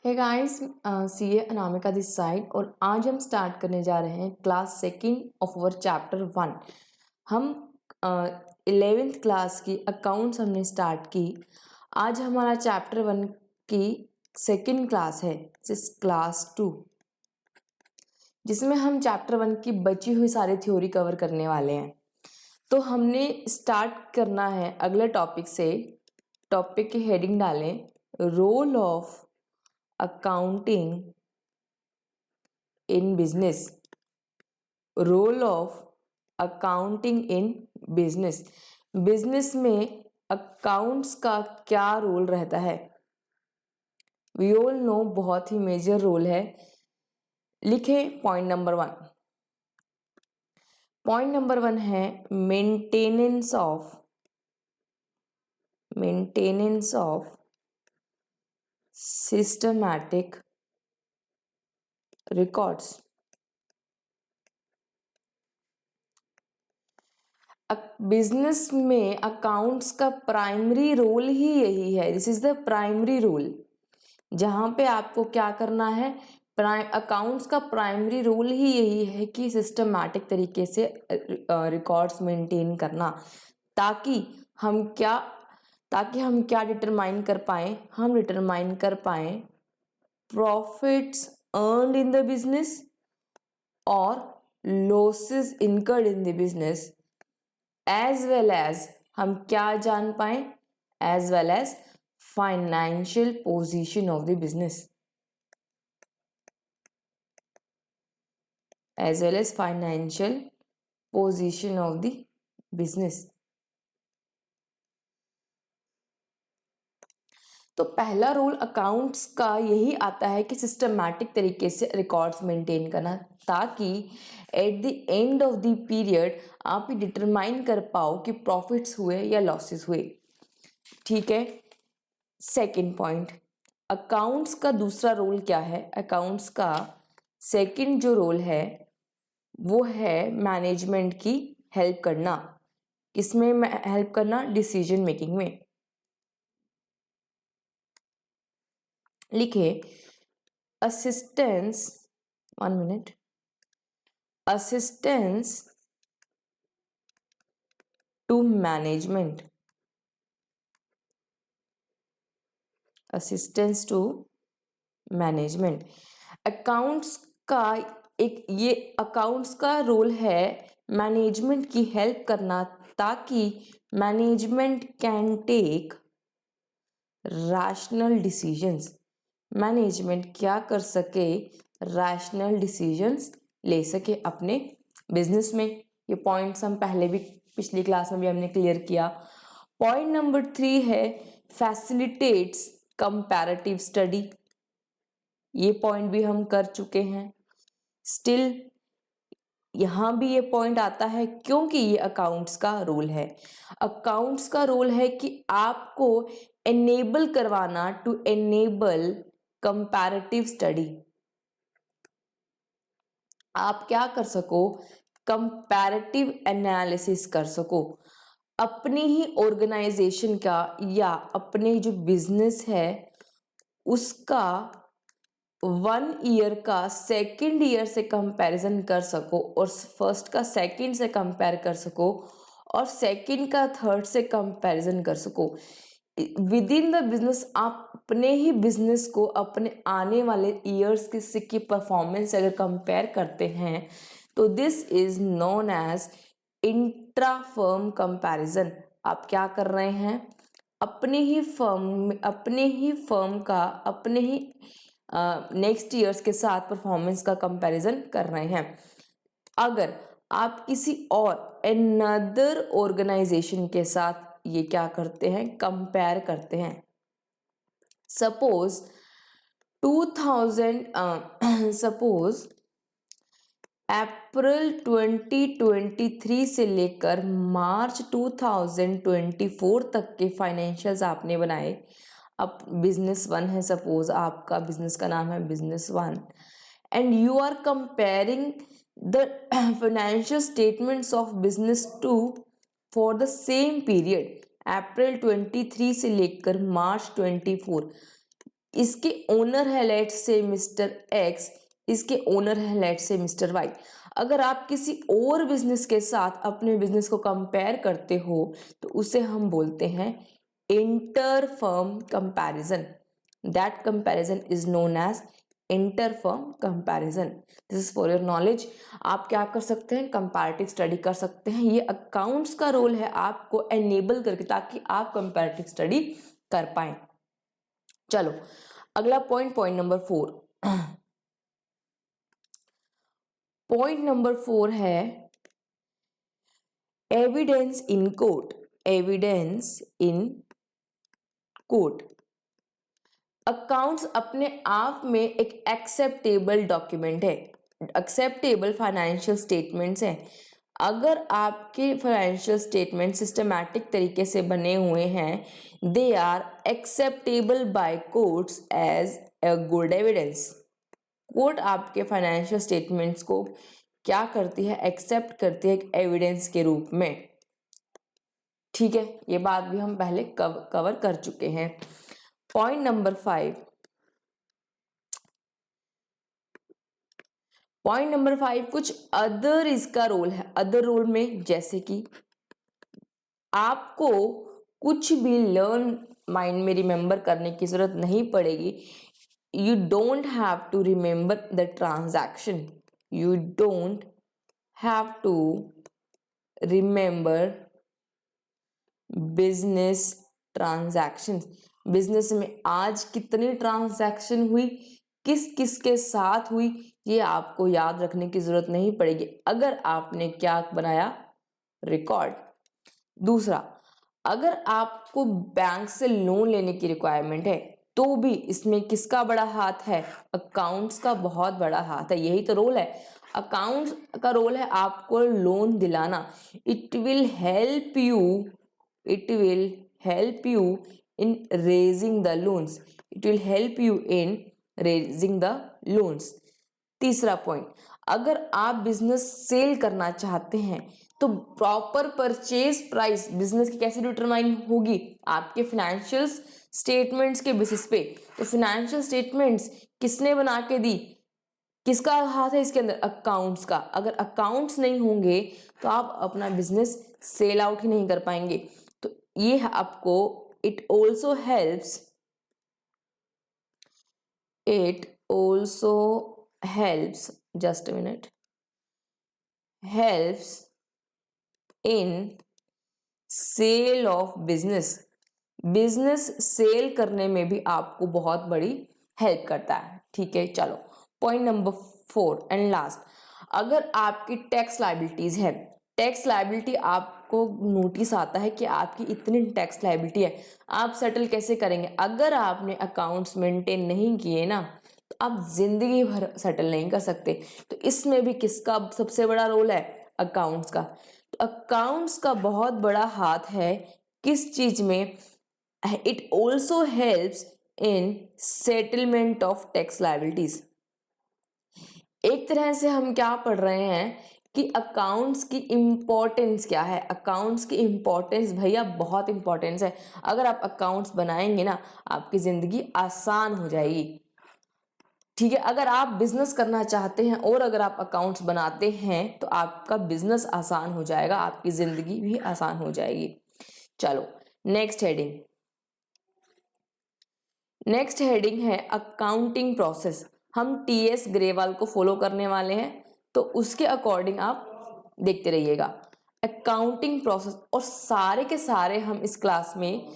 Hey guys, CA Anamika this side और आज हम स्टार्ट करने जा रहे हैं class second of our chapter 1। हम 11th क्लास की अकाउंट्स हमने स्टार्ट की। आज हमारा चैप्टर 1 की सेकंड क्लास है, क्लास 2, जिसमें हम चैप्टर 1 की बची हुई सारी थ्योरी कवर करने वाले हैं। तो हमने स्टार्ट करना है अगले टॉपिक से। टॉपिक की हेडिंग डालें, role of accounting in business. Role of accounting in business. Business में अकाउंट्स का क्या रोल रहता है? वी ऑल नो, बहुत ही मेजर रोल है। लिखे पॉइंट नंबर 1। पॉइंट नंबर 1 है maintenance of systematic records. Business में अकाउंट्स का प्राइमरी रोल ही यही है। This is the primary role, जहां पे आपको क्या करना है, अकाउंट्स का प्राइमरी रोल ही यही है कि सिस्टमैटिक तरीके से रिकॉर्ड्स मेंटेन करना, ताकि हम क्या डिटरमाइन कर पाए, हम डिटरमाइन कर पाए profits earned in the business और losses incurred in the business, as well as हम क्या जान पाए, as well as financial position of the business, as well as financial position of the business. तो पहला रोल अकाउंट्स का यही आता है कि सिस्टमैटिक तरीके से रिकॉर्ड्स मेंटेन करना, ताकि at the end of the period आप ही डिटरमाइन कर पाओ कि प्रॉफिट्स हुए या लॉसेस हुए। ठीक है। सेकंड पॉइंट, अकाउंट्स का दूसरा रोल क्या है? अकाउंट्स का सेकंड जो रोल है वो है मैनेजमेंट की हेल्प करना। किसमें हेल्प करना? डिसीजन मेकिंग में। लिखे assistance, 1 minute, assistance to management, assistance to management. Accounts का ये अकाउंट्स का रोल है मैनेजमेंट की हेल्प करना, ताकि management can take rational decisions. Management क्या कर सके? रैशनल डिसीजंस ले सके अपने बिजनेस में। ये पॉइंट्स हम पहले भी पिछली क्लास में भी हमने क्लियर किया। पॉइंट नंबर 3 है फैसिलिटेट्स कंपैरेटिव स्टडी। ये पॉइंट भी हम कर चुके हैं। स्टिल यहां भी ये पॉइंट आता है क्योंकि ये अकाउंट्स का रोल है। अकाउंट्स का रोल है कि आपको एनेबल करवाना, टू एनेबल कंपैरेटिव स्टडी। आप क्या कर सको? कंपैरेटिव एनालिसिस कर सको अपनी ही ऑर्गेनाइजेशन का या अपने जो बिजनेस है उसका 1 ईयर का सेकेंड ईयर से कंपैरिजन कर सको, और फर्स्ट का सेकेंड से कंपेयर कर सको, और सेकेंड का थर्ड से कंपैरिजन कर सको। विद इन द बिजनेस आप अपने ही बिजनेस को अपने आने वाले ईयर्स की परफॉर्मेंस अगर कंपेयर करते हैं तो this is known as intra firm comparison. आप क्या कर रहे हैं? अपने ही फर्म का अपने ही नेक्स्ट ईयर्स के साथ परफॉर्मेंस का कंपैरिजन कर रहे हैं। अगर आप किसी और अनदर ऑर्गेनाइजेशन के साथ ये क्या करते हैं? कंपेयर करते हैं। सपोज अप्रैल 2023 से लेकर मार्च 2024 तक के फाइनेंशियल्स आपने बनाए। अब बिजनेस 1 है, सपोज आपका बिजनेस का नाम है business 1, and you are comparing the financial statements of business 2 for the same period, April 23 से लेकर मार्च 24। इसके ओनर है लेट्स से मिस्टर एक्स, इसके ओनर है लेट्स से मिस्टर वाई। अगर आप किसी और बिजनेस के साथ अपने बिजनेस को कंपेयर करते हो तो उसे हम बोलते हैं inter firm comparison. That comparison is known as inter firm comparison. This is for your knowledge. आप क्या कर सकते हैं, कंपैरेटिव स्टडी कर सकते हैं। ये अकाउंट्स का रोल है आपको एनेबल करके, ताकि आप कंपैरेटिव स्टडी कर पाए। चलो अगला point, point number 4। Point number 4 है evidence in court. Evidence in court. Accounts अपने आप में एक एक्सेप्टेबल डॉक्यूमेंट है, एक्सेप्टेबल फाइनेंशियल स्टेटमेंट्स हैं। अगर आपके फाइनेंशियल स्टेटमेंट सिस्टमैटिक तरीके से बने हुए हैं, they are acceptable by courts as a good evidence. Court आपके फाइनेंशियल स्टेटमेंट्स को क्या करती है, एक्सेप्ट करती है एक एविडेंस के रूप में। ठीक है, ये बात भी हम पहले कवर कर चुके हैं। Point number 5। पॉइंट नंबर 5 कुछ अदर इसका रोल है। अदर रोल में जैसे कि आपको कुछ भी लर्न माइंड में रिमेंबर करने की जरूरत नहीं पड़ेगी। You don't have to remember the transaction. You don't have to remember business transaction. Business में आज कितनी ट्रांजैक्शन हुई, किस किस के साथ हुई, ये आपको याद रखने की जरूरत नहीं पड़ेगी अगर आपने क्या बनाया, रिकॉर्ड। दूसरा, अगर आपको बैंक से लोन लेने की रिक्वायरमेंट है तो भी इसमें किसका बड़ा हाथ है, अकाउंट्स का बहुत बड़ा हाथ है। यही तो रोल है, अकाउंट्स का रोल है आपको लोन दिलाना। It will help you, it will help you in raising the loans, it will help you in raising the loans। तीसरा पॉइंट, अगर आप बिजनेस सेल करना चाहते हैं तो प्रॉपर परचेज प्राइस बिजनेस की कैसे डिटरमाइन होगी, आपके फाइनेंशियल स्टेटमेंट्स के बेसिस पे। तो फाइनेंशियल स्टेटमेंट्स किसने बना के दी, किसका हाथ है इसके अंदर, अकाउंट्स का। अगर अकाउंट्स नहीं होंगे तो आप अपना बिजनेस सेल आउट ही नहीं कर पाएंगे। तो ये आपको it also helps just a minute, helps in sale of business. Business sale करने में भी आपको बहुत बड़ी हेल्प करता है। ठीक है, चलो पॉइंट नंबर 4 एंड लास्ट, अगर आपकी टैक्स लायबिलिटीज है, टैक्स लायबिलिटी आपको नोटिस आता है कि आपकी इतनी टैक्स लायबिलिटी है, आप सेटल कैसे करेंगे। अगर आपने अकाउंट्स मेंटेन नहीं किए ना तो आप जिंदगी भर सेटल नहीं कर सकते। तो इसमें भी किसका सबसे बड़ा रोल है, अकाउंट्स का। तो अकाउंट्स का बहुत बड़ा हाथ है किस चीज में, it also helps in settlement of tax liabilities. एक तरह से हम क्या पढ़ रहे हैं कि अकाउंट्स की इंपॉर्टेंस क्या है। अकाउंट्स की इंपॉर्टेंस भैया बहुत इंपॉर्टेंस है। अगर आप अकाउंट्स बनाएंगे ना आपकी जिंदगी आसान हो जाएगी। ठीक है, अगर आप बिजनेस करना चाहते हैं और अगर आप अकाउंट्स बनाते हैं तो आपका बिजनेस आसान हो जाएगा, आपकी जिंदगी भी आसान हो जाएगी। चलो नेक्स्ट हेडिंग, नेक्स्ट हेडिंग है अकाउंटिंग प्रोसेस। हम टीएस ग्रेवाल को फॉलो करने वाले हैं तो उसके अकॉर्डिंग आप देखते रहिएगा। अकाउंटिंग प्रोसेस, और सारे के सारे हम इस क्लास में,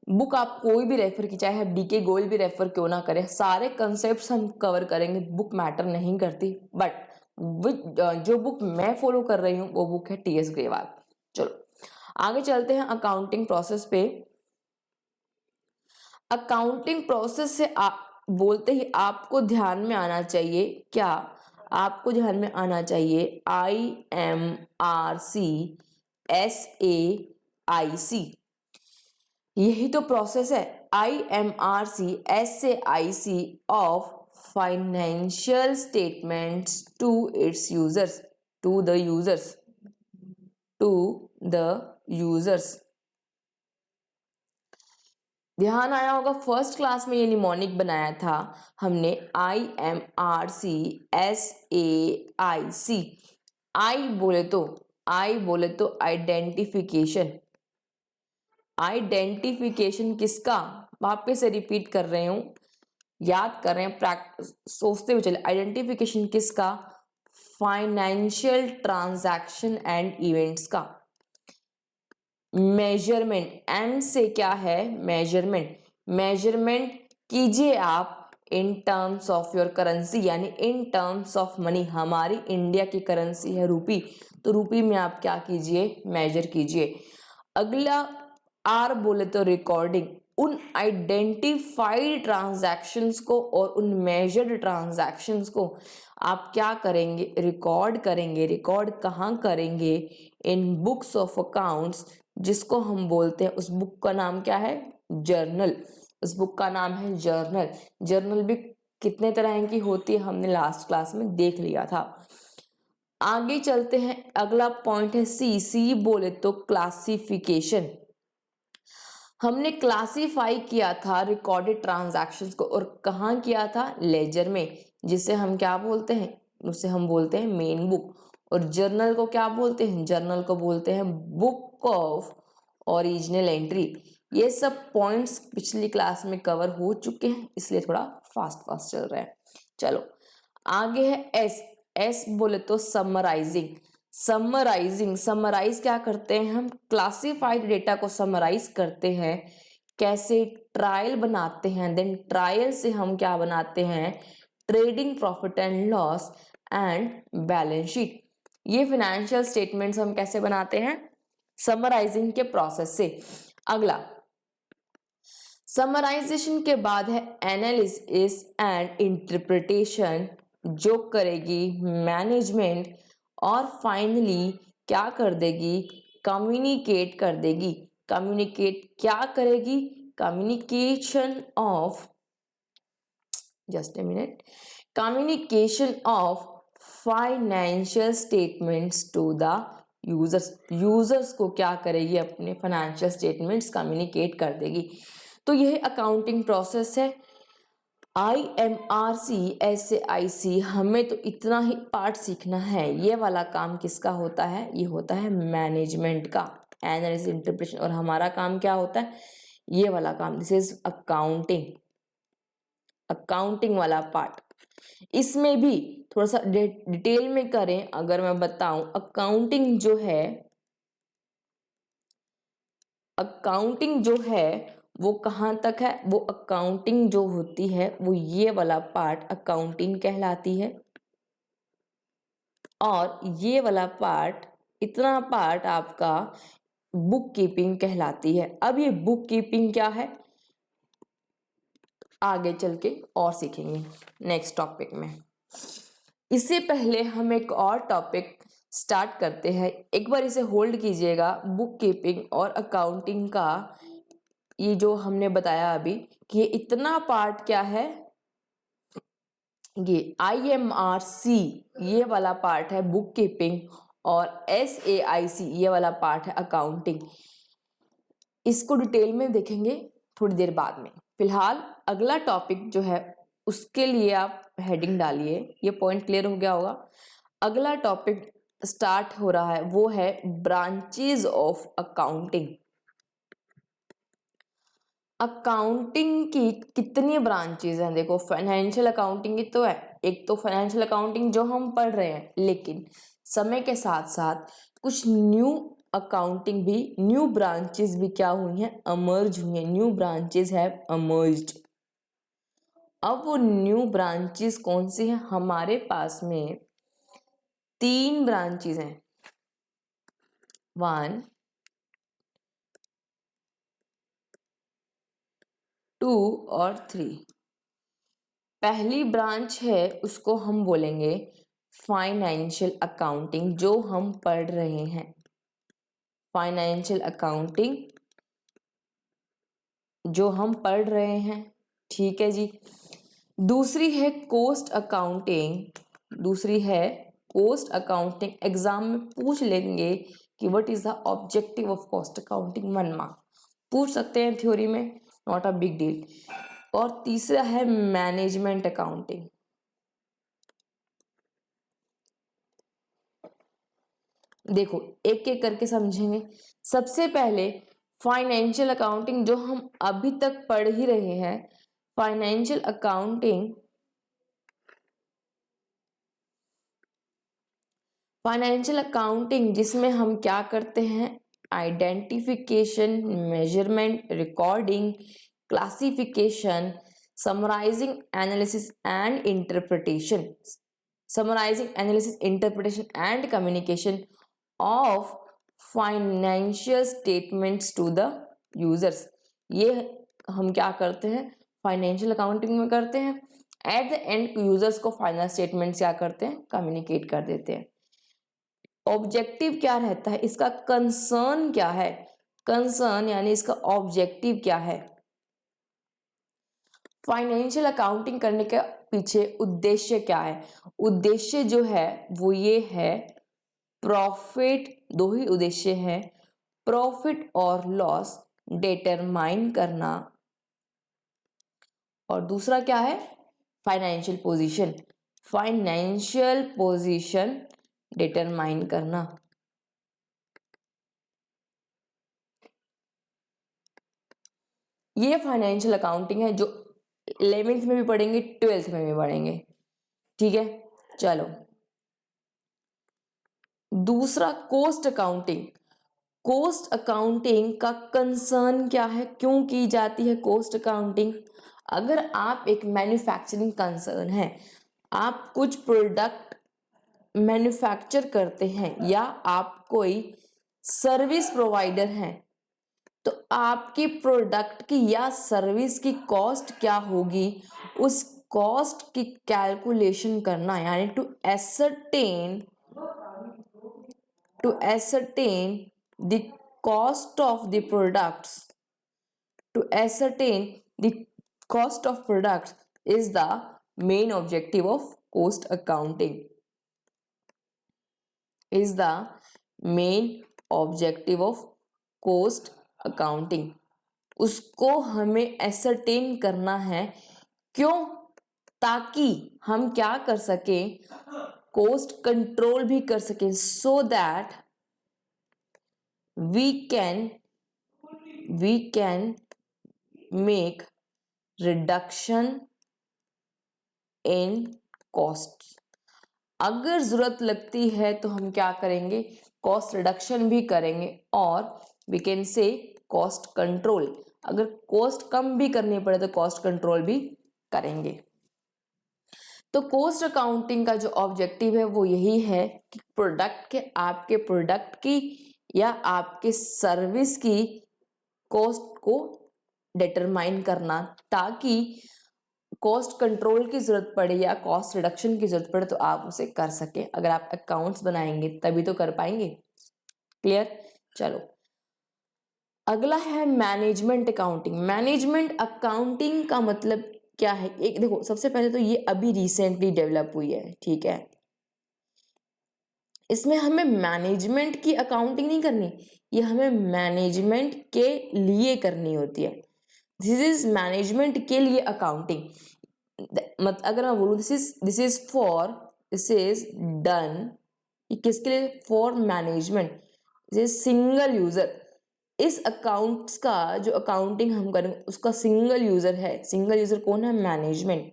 बुक आप कोई भी रेफर की, चाहे आप डीके गोयल भी रेफर क्यों ना करें, सारे कंसेप्ट्स हम कवर करेंगे। बुक मैटर नहीं करती, बट जो बुक मैं फॉलो कर रही हूँ वो बुक है टीएस ग्रेवाल। चलो आगे चलते हैं अकाउंटिंग प्रोसेस पे। अकाउंटिंग प्रोसेस से बोलते ही आपको ध्यान में आना चाहिए क्या, आपको ध्यान में आना चाहिए IMRC SAIC। यही तो प्रोसेस है, IMRC SAIC of financial statements to its users, to the users, to the users. ध्यान आया होगा, फर्स्ट क्लास में ये निमोनिक बनाया था हमने, IMRCSAIC। आई बोले तो आइडेंटिफिकेशन। आइडेंटिफिकेशन किसका, वापस से रिपीट कर रहे हूं, याद कर रहे हैं, प्रैक्टिस सोचते हुए चले। आइडेंटिफिकेशन किसका, फाइनेंशियल ट्रांजैक्शन एंड इवेंट्स का। मेजरमेंट, एम से क्या है, मेजरमेंट। मेजरमेंट कीजिए आप in terms of your currency, यानी इन टर्म्स ऑफ मनी। हमारी इंडिया की करेंसी है रूपी, तो रूपी में आप क्या कीजिए, मेजर कीजिए। अगला आर बोले तो रिकॉर्डिंग, उन आइडेंटिफाइड ट्रांजैक्शंस को और उन मेजर्ड ट्रांजैक्शंस को आप क्या करेंगे, रिकॉर्ड करेंगे। रिकॉर्ड कहाँ करेंगे, इन बुक्स ऑफ अकाउंट्स, जिसको हम बोलते हैं, उस बुक का नाम क्या है, जर्नल। उस बुक का नाम है जर्नल। जर्नल भी कितने तरह की होती है हमने लास्ट क्लास में देख लिया था। आगे चलते हैं, अगला पॉइंट है सी बोले तो क्लासिफिकेशन। हमने क्लासिफाई किया था रिकॉर्डेड ट्रांजैक्शंस को, और कहाँ किया था, लेजर में, जिसे हम क्या बोलते हैं, उसे हम बोलते हैं मेन बुक। और जर्नल को क्या बोलते हैं, जर्नल को बोलते हैं बुक ऑफ ओरिजिनल एंट्री। ये सब पॉइंट्स पिछली क्लास में कवर हो चुके हैं, इसलिए थोड़ा फास्ट चल रहा है। चलो आगे है एस बोले तो समराइजिंग। समराइज क्या करते हैं हम, क्लासिफाइड डेटा को समराइज करते हैं। कैसे, ट्रायल बनाते हैं, देन ट्रायल से हम क्या बनाते हैं, trading profit and loss and balance sheet. ये फाइनेंशियल स्टेटमेंट्स हम कैसे बनाते हैं, समराइजिंग के प्रोसेस से। अगला समराइजेशन के बाद है एनालिसिस एंड इंटरप्रिटेशन, जो करेगी मैनेजमेंट, और फाइनली क्या कर देगी, कम्युनिकेट कर देगी। कम्युनिकेट क्या करेगी, communication of, just a minute, communication of financial statements to the users को क्या करेगी, अपने फाइनेंशियल स्टेटमेंट्स कम्युनिकेट कर देगी। तो यह अकाउंटिंग प्रोसेस है। IMRCSAIC, हमें तो इतना ही पार्ट सीखना है। ये वाला काम किसका होता है, ये होता है मैनेजमेंट का, एनालिसिस इंटरप्रिटेशन। और हमारा काम क्या होता है, ये वाला काम, दिस इज अकाउंटिंग वाला पार्ट। इसमें भी थोड़ा सा डिटेल में करें अगर मैं बताऊं, अकाउंटिंग जो है वो कहाँ तक है, वो अकाउंटिंग जो होती है वो ये वाला पार्ट अकाउंटिंग कहलाती है। और ये वाला पार्ट, इतना पार्ट आपका बुक कीपिंग कहलाती है। अब ये बुक कीपिंग क्या है, आगे चल के और सीखेंगे नेक्स्ट टॉपिक में। इससे पहले हम एक और टॉपिक स्टार्ट करते हैं, एक बार इसे होल्ड कीजिएगा। बुक कीपिंग और अकाउंटिंग का ये जो हमने बताया अभी कि ये इतना पार्ट क्या है, ये IMRC ये वाला पार्ट है बुक कीपिंग, और SAIC ये वाला पार्ट है अकाउंटिंग। इसको डिटेल में देखेंगे थोड़ी देर बाद में। फिलहाल अगला टॉपिक जो है उसके लिए आप हेडिंग डालिए, ये पॉइंट क्लियर हो गया होगा। अगला टॉपिक स्टार्ट हो रहा है, वो है ब्रांचेस ऑफ अकाउंटिंग। अकाउंटिंग की कितनी ब्रांचेस हैं, देखो फाइनेंशियल अकाउंटिंग की तो है, एक तो फाइनेंशियल अकाउंटिंग जो हम पढ़ रहे हैं, लेकिन समय के साथ साथ कुछ न्यू अकाउंटिंग भी, न्यू ब्रांचेस भी क्या हुई हैं, अमर्ज हुई हैं। New branches have emerged. अब वो न्यू ब्रांचेस कौन सी हैं, हमारे पास में 3 ब्रांचेस हैं, 1 2 और 3। पहली ब्रांच है उसको हम बोलेंगे फाइनेंशियल अकाउंटिंग, जो हम पढ़ रहे हैं, फाइनेंशियल अकाउंटिंग जो हम पढ़ रहे हैं, ठीक है जी। दूसरी है कॉस्ट अकाउंटिंग। एग्जाम में पूछ लेंगे कि what is the objective of cost accounting, 1 mark पूछ सकते हैं थ्योरी में। Not a big deal. और तीसरा है मैनेजमेंट अकाउंटिंग। देखो एक एक करके समझेंगे। सबसे पहले फाइनेंशियल अकाउंटिंग जो हम अभी तक पढ़ ही रहे हैं, फाइनेंशियल अकाउंटिंग, फाइनेंशियल अकाउंटिंग जिसमें हम क्या करते हैं, identification, measurement, recording, classification, summarising, analysis and interpretation, summarising, analysis, interpretation and communication of financial statements to the users. ये हम क्या करते हैं, फाइनेंशियल अकाउंटिंग में करते हैं। एट द एंड यूजर्स को फाइनल स्टेटमेंट क्या करते हैं, कम्युनिकेट कर देते हैं। ऑब्जेक्टिव क्या रहता है इसका, कंसर्न क्या है, कंसर्न यानी इसका ऑब्जेक्टिव क्या है। फाइनेंशियल अकाउंटिंग करने के पीछे उद्देश्य क्या है, उद्देश्य जो है वो ये है, प्रॉफिट, दो ही उद्देश्य है, प्रॉफिट और लॉस डिटरमाइन करना, और दूसरा क्या है, financial position, financial position determine करना। ये फाइनेंशियल अकाउंटिंग है जो 11th में भी पढ़ेंगे, 12th में भी पढ़ेंगे, ठीक है। चलो दूसरा कॉस्ट अकाउंटिंग। कॉस्ट अकाउंटिंग का कंसर्न क्या है, क्यों की जाती है कॉस्ट अकाउंटिंग। अगर आप एक मैन्युफैक्चरिंग कंसर्न है, आप कुछ प्रोडक्ट मैन्युफैक्चर करते हैं या आप कोई सर्विस प्रोवाइडर हैं, तो आपकी प्रोडक्ट की या सर्विस की कॉस्ट क्या होगी, उस कॉस्ट की कैलकुलेशन करना, यानी to ascertain the cost of the products, to ascertain the cost of products is the main objective of cost accounting, is the main objective of cost accounting। उसको हमें ascertain करना है, क्यों, ताकि हम क्या कर सके, cost कंट्रोल भी कर सके, so that we can make reduction in cost। अगर जरूरत लगती है तो हम क्या करेंगे, कॉस्ट रिडक्शन भी करेंगे, और we can say cost control, अगर कॉस्ट कम भी करनी पड़े तो कॉस्ट कंट्रोल भी करेंगे। तो कॉस्ट अकाउंटिंग का जो ऑब्जेक्टिव है वो यही है कि प्रोडक्ट के, आपके प्रोडक्ट की या आपके सर्विस की कॉस्ट को डिटरमाइन करना, ताकि कॉस्ट कंट्रोल की जरूरत पड़े या कॉस्ट रिडक्शन की जरूरत पड़े तो आप उसे कर सके। अगर आप अकाउंट्स बनाएंगे तभी तो कर पाएंगे। क्लियर। चलो अगला है मैनेजमेंट अकाउंटिंग। मैनेजमेंट अकाउंटिंग का मतलब क्या है, एक देखो सबसे पहले तो ये अभी रिसेंटली डेवलप हुई है, ठीक है। इसमें हमें मैनेजमेंट की अकाउंटिंग नहीं करनी, ये हमें मैनेजमेंट के लिए करनी होती है। दिस इज मैनेजमेंट के लिए अकाउंटिंग। मत अगर मैं बोलूँ दिस इज डन, किसके लिए, for management, this is single user. इस अकाउंट्स का जो अकाउंटिंग हम करेंगे उसका सिंगल यूजर है, सिंगल यूजर कौन है, मैनेजमेंट।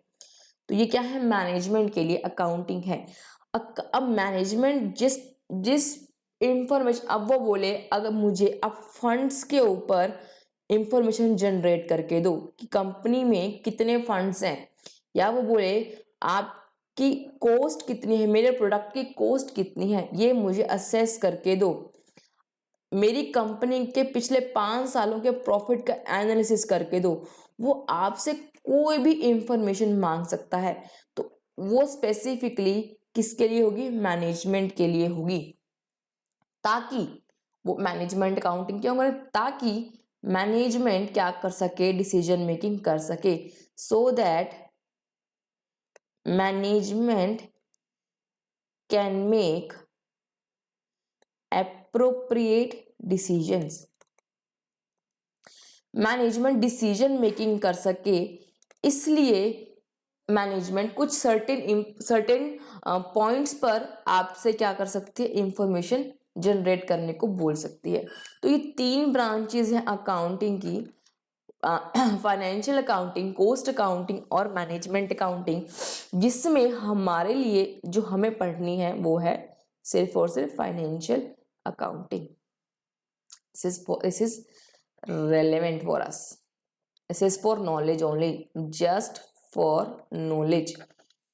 तो ये क्या है, मैनेजमेंट के लिए अकाउंटिंग है। अब मैनेजमेंट जिस जिस इंफॉर्मेशन, अब वो बोले अगर मुझे अब फंड्स के ऊपर इंफॉर्मेशन जनरेट करके दो कि कंपनी में कितने फंड्स हैं, या वो बोले आपकी कॉस्ट कितनी है, मेरे प्रोडक्ट की कॉस्ट कितनी है, ये मुझे असेस करके दो, मेरी कंपनी के पिछले 5 सालों के प्रॉफिट का एनालिसिस करके दो, वो आपसे कोई भी इंफॉर्मेशन मांग सकता है। तो वो स्पेसिफिकली किसके लिए होगी, मैनेजमेंट के लिए होगी। ताकि वो मैनेजमेंट अकाउंटिंग क्यों करें, ताकि मैनेजमेंट क्या कर सके, डिसीजन मेकिंग कर सके, सो that management can make appropriate decisions। Management decision making कर सके, इसलिए मैनेजमेंट कुछ सर्टेन पॉइंट्स पर आपसे क्या कर सकती है, इंफॉर्मेशन जनरेट करने को बोल सकती है। तो ये 3 ब्रांचेज हैं अकाउंटिंग की, फाइनेंशियल अकाउंटिंग, कॉस्ट अकाउंटिंग और मैनेजमेंट अकाउंटिंग, जिसमें हमारे लिए जो हमें पढ़नी है वो है सिर्फ और सिर्फ financial accounting. this is relevant for us. This is for knowledge only, just for knowledge.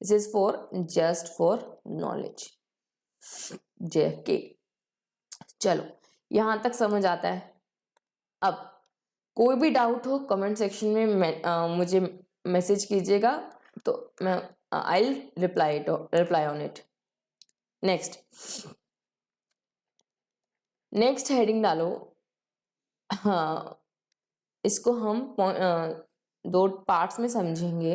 This is for just for knowledge. JFK। चलो यहां तक समझ आता है। अब कोई भी डाउट हो कमेंट सेक्शन में मुझे मैसेज कीजिएगा, तो मैं I reply on it. Next heading डालो। हाँ, इसको हम 2 पार्ट्स में समझेंगे।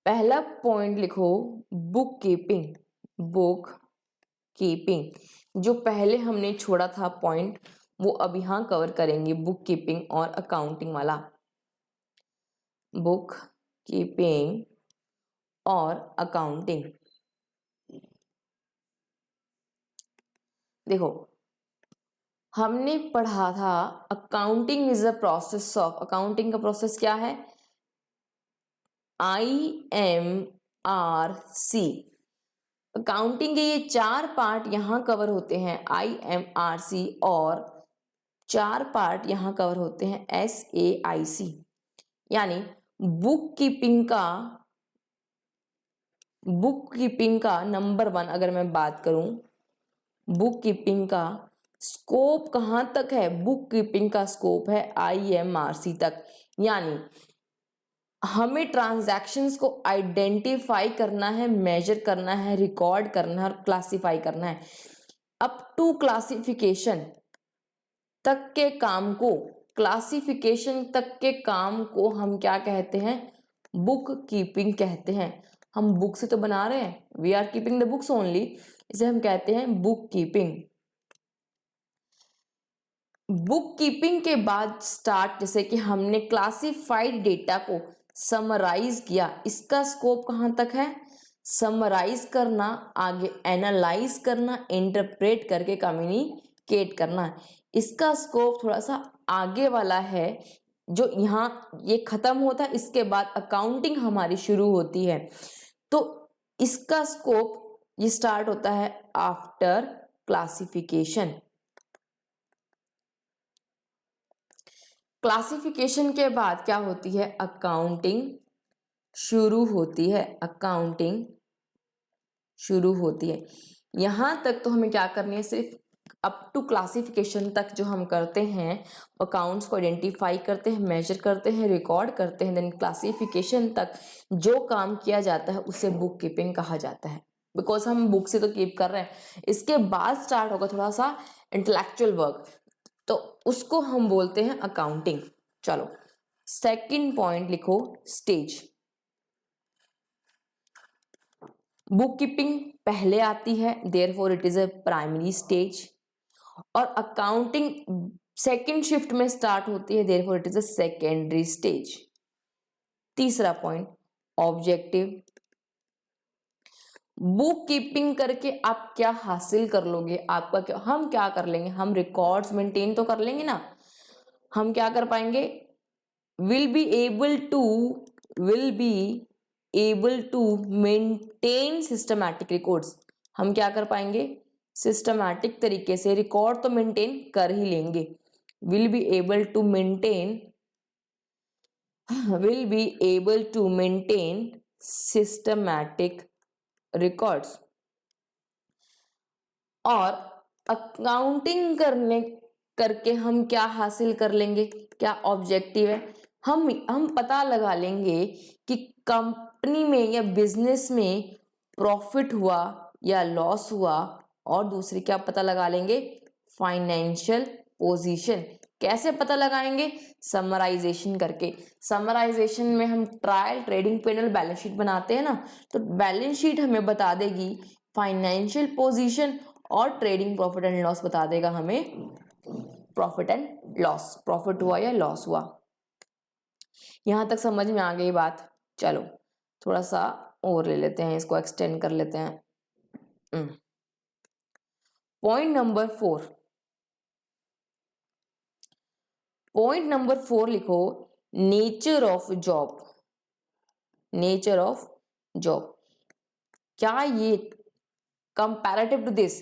पहला पॉइंट लिखो बुक कीपिंग। बुक कीपिंग जो पहले हमने छोड़ा था पॉइंट, वो अब यहां कवर करेंगे, बुक कीपिंग और अकाउंटिंग वाला। बुक कीपिंग और अकाउंटिंग। देखो हमने पढ़ा था accounting is a process of, accounting का प्रोसेस क्या है, IMRC। अकाउंटिंग के ये 4 पार्ट यहां कवर होते हैं IMRC, और 4 पार्ट यहां कवर होते हैं SAIC। यानी बुक कीपिंग का नंबर 1 अगर मैं बात करूं, बुक कीपिंग का स्कोप कहां तक है, बुक कीपिंग का स्कोप है IMRC तक। यानी हमें ट्रांजैक्शंस को आइडेंटिफाई करना है, मेजर करना है, रिकॉर्ड करना है और क्लासिफाई करना है। अप टू क्लासिफिकेशन तक के काम को, क्लासिफिकेशन तक के काम को हम क्या कहते हैं, बुक कीपिंग कहते हैं। हम बुक से तो बना रहे हैं, we are keeping the books only, इसे हम कहते हैं बुक कीपिंग। बुक कीपिंग के बाद स्टार्ट, जैसे कि हमने क्लासिफाइड डेटा को समराइज किया, इसका स्कोप कहां तक है, समराइज करना, आगे एनालाइज करना, इंटरप्रेट करके कम्युनिकेट करना। इसका स्कोप थोड़ा सा आगे वाला है, जो यहाँ ये खत्म होता है, इसके बाद अकाउंटिंग हमारी शुरू होती है। तो इसका स्कोप ये स्टार्ट होता है आफ्टर क्लासिफिकेशन। क्लासिफिकेशन के बाद क्या होती है, अकाउंटिंग शुरू होती है। अकाउंटिंग शुरू होती है। यहां तक तो हमें क्या करनी है, सिर्फ अप टू क्लासिफिकेशन तक जो हम करते हैं, अकाउंट्स को आइडेंटिफाई करते हैं, मेजर करते हैं, रिकॉर्ड करते हैं, देन क्लासिफिकेशन तक जो काम किया जाता है उसे बुक कीपिंग कहा जाता है। बिकॉज हम बुक से तो कीप कर रहे हैं। इसके बाद स्टार्ट होगा थोड़ा सा इंटेलेक्चुअल वर्क, तो उसको हम बोलते हैं अकाउंटिंग। चलो सेकंड पॉइंट लिखो, स्टेज। बुक कीपिंग पहले आती है, therefore it is a primary stage, और अकाउंटिंग सेकंड शिफ्ट में स्टार्ट होती है, therefore it is a secondary stage. तीसरा पॉइंट ऑब्जेक्टिव। बुक कीपिंग करके आप क्या हासिल कर लोगे, आपका क्या, हम क्या कर लेंगे, हम रिकॉर्ड्स मेंटेन तो कर लेंगे ना। हम क्या कर पाएंगे, will be able to maintain systematic records. हम क्या कर पाएंगे, सिस्टमैटिक तरीके से रिकॉर्ड तो मेंटेन कर ही लेंगे। Will be able to maintain systematic records. और अकाउंटिंग करके हम क्या हासिल कर लेंगे, क्या ऑब्जेक्टिव है, हम पता लगा लेंगे कि कंपनी में या बिजनेस में प्रॉफिट हुआ या लॉस हुआ, और दूसरी क्या पता लगा लेंगे, फाइनेंशियल पोजीशन। कैसे पता लगाएंगे, समराइजेशन करके। समराइजेशन में हम ट्रायल, ट्रेडिंग, पेनल, बैलेंस शीट बनाते हैं ना, तो बैलेंस शीट हमें बता देगी फाइनेंशियल पोजीशन, और ट्रेडिंग प्रॉफिट एंड लॉस बता देगा हमें प्रॉफिट एंड लॉस, प्रॉफिट हुआ या लॉस हुआ। यहां तक समझ में आ गई बात। चलो थोड़ा सा और ले लेते हैं, इसको एक्सटेंड कर लेते हैं। पॉइंट नंबर 4, पॉइंट नंबर 4 लिखो, nature of job. Nature of job, क्या ये कंपैरेटिव टू दिस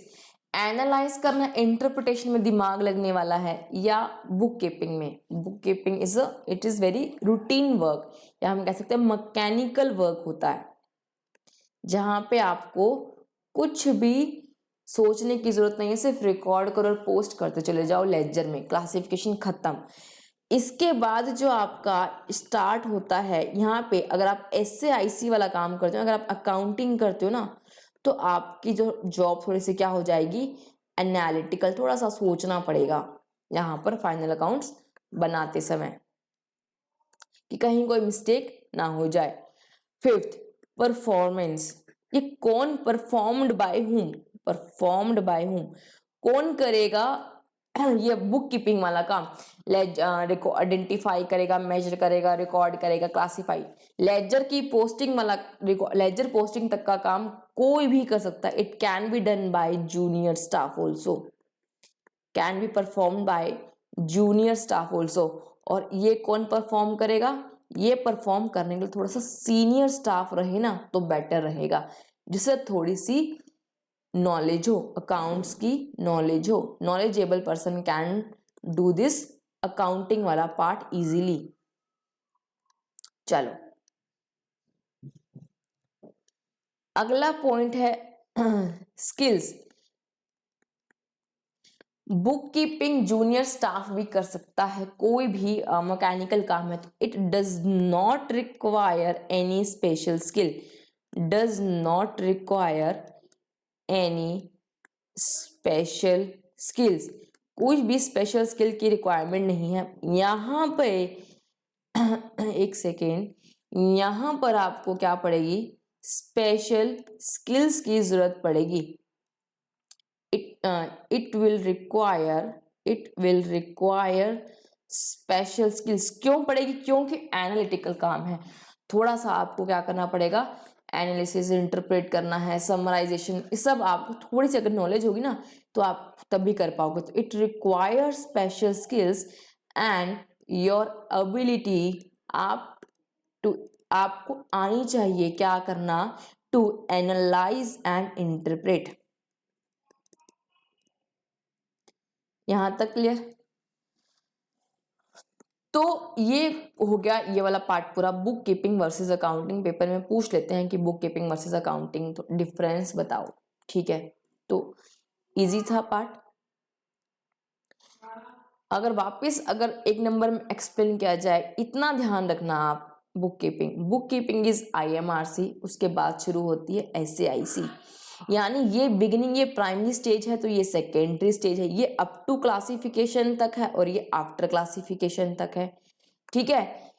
एनालाइज करना इंटरप्रिटेशन में दिमाग लगने वाला है या बुक कीपिंग में? Book keeping it is very routine work, या हम कह सकते हैं मैकेनिकल वर्क होता है, जहां पे आपको कुछ भी सोचने की जरूरत नहीं है, सिर्फ रिकॉर्ड करो और पोस्ट करते चले जाओ लेजर में, क्लासिफिकेशन खत्म। इसके बाद जो आपका स्टार्ट होता है यहाँ पे, अगर आप SAIC वाला काम करते हो, अगर आप अकाउंटिंग करते हो ना, तो आपकी जो जॉब थोड़ी सी क्या हो जाएगी, एनालिटिकल, थोड़ा सा सोचना पड़ेगा यहाँ पर फाइनल अकाउंट्स बनाते समय, कि कहीं कोई मिस्टेक ना हो जाए। 5th, performance. ये कौन, performed by whom, performed by whom, कौन करेगा ये बुक कीपिंग वाला काम? आइडेंटिफाई करेगा, मेजर करेगा, रिकॉर्ड करेगा, क्लासिफाई। लेजर की पोस्टिंग वाला, लेजर पोस्टिंग तक का काम कोई भी कर सकता है। It can be done by junior staff also, can be perform by junior staff also. और ये कौन परफॉर्म करेगा? ये परफॉर्म करने के लिए थोड़ा सा सीनियर स्टाफ रहे ना तो बेटर रहेगा, जिससे थोड़ी सी नॉलेज हो, अकाउंट्स की नॉलेज हो। Knowledgeable person can do this accounting वाला पार्ट इजीली। चलो अगला पॉइंट है skills. Book keeping junior staff भी कर सकता है, कोई भी मैकेनिकल काम है तो। It does not require any special skill, does not require any special skills, कोई भी स्पेशल स्किल की रिक्वायरमेंट नहीं है यहाँ पे। एक सेकेंड, यहाँ पर आपको क्या पड़ेगी, स्पेशल स्किल्स की जरूरत पड़ेगी। It will require special skills. क्यों पड़ेगी? क्योंकि एनालिटिकल काम है, थोड़ा सा आपको क्या करना पड़ेगा, एनालिसिस, इंटरप्रेट करना है, समराइजेशन, ये सब आपको थोड़ी सी अगर नॉलेज होगी ना तो आप तब भी कर पाओगे। तो it require special skills and your ability, आपको आनी चाहिए क्या करना, टू एनालाइज एंड इंटरप्रेट। यहां तक क्लियर? तो ये हो गया ये वाला पार्ट पूरा, book keeping versus accounting. Paper में पूछ लेते हैं कि बुक कीपिंग वर्सेस अकाउंटिंग, तो डिफरेंस बताओ, ठीक है। तो इजी था पार्ट। अगर वापस अगर एक नंबर में एक्सप्लेन किया जाए, इतना ध्यान रखना आप, बुक कीपिंग इज IMRC, उसके बाद शुरू होती है SAIC। यानी ये बिगिनिंग, ये प्राइमरी स्टेज है तो ये सेकेंडरी स्टेज है, ये अप टू क्लासिफिकेशन तक है और ये आफ्टर क्लासिफिकेशन तक है, ठीक है।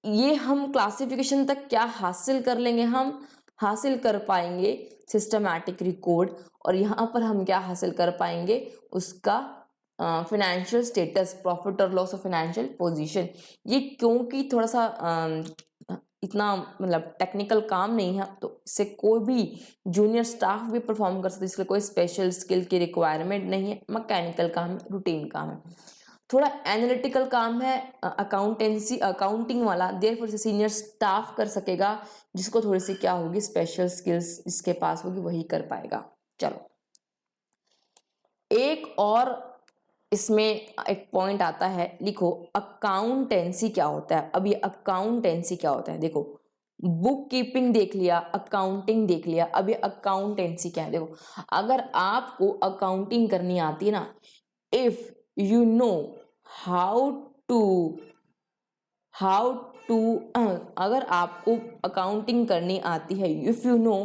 ये हम क्लासिफिकेशन तक क्या हासिल कर लेंगे, हम हासिल कर पाएंगे सिस्टमैटिक रिकॉर्ड, और यहाँ पर हम क्या हासिल कर पाएंगे, उसका फाइनेंशियल स्टेटस, प्रॉफिट और लॉस ऑफ फाइनेंशियल पोजीशन। ये क्योंकि थोड़ा सा इतना मतलब टेक्निकल काम नहीं है, तो इससे कोई भी जूनियर स्टाफ भी परफॉर्म कर सकते, इसलिए कोई स्पेशल स्किल की रिक्वायरमेंट नहीं है, मैकेनिकल काम, रूटीन काम है। थोड़ा एनालिटिकल काम है, अकाउंटेंसी, अकाउंटिंग वाला, देयरफॉर सीनियर स्टाफ कर सकेगा, जिसको थोड़ी सी क्या होगी, स्पेशल स्किल्स इसके पास होगी, वही कर पाएगा। चलो एक और इसमें एक पॉइंट आता है, लिखो अकाउंटेंसी क्या होता है। अब ये अकाउंटेंसी क्या होता है, देखो बुक कीपिंग देख लिया, अकाउंटिंग देख लिया, अब ये अकाउंटेंसी क्या है। देखो अगर आपको अकाउंटिंग करनी आती है ना, if you know how to how to अगर आपको अकाउंटिंग करनी आती है, if you know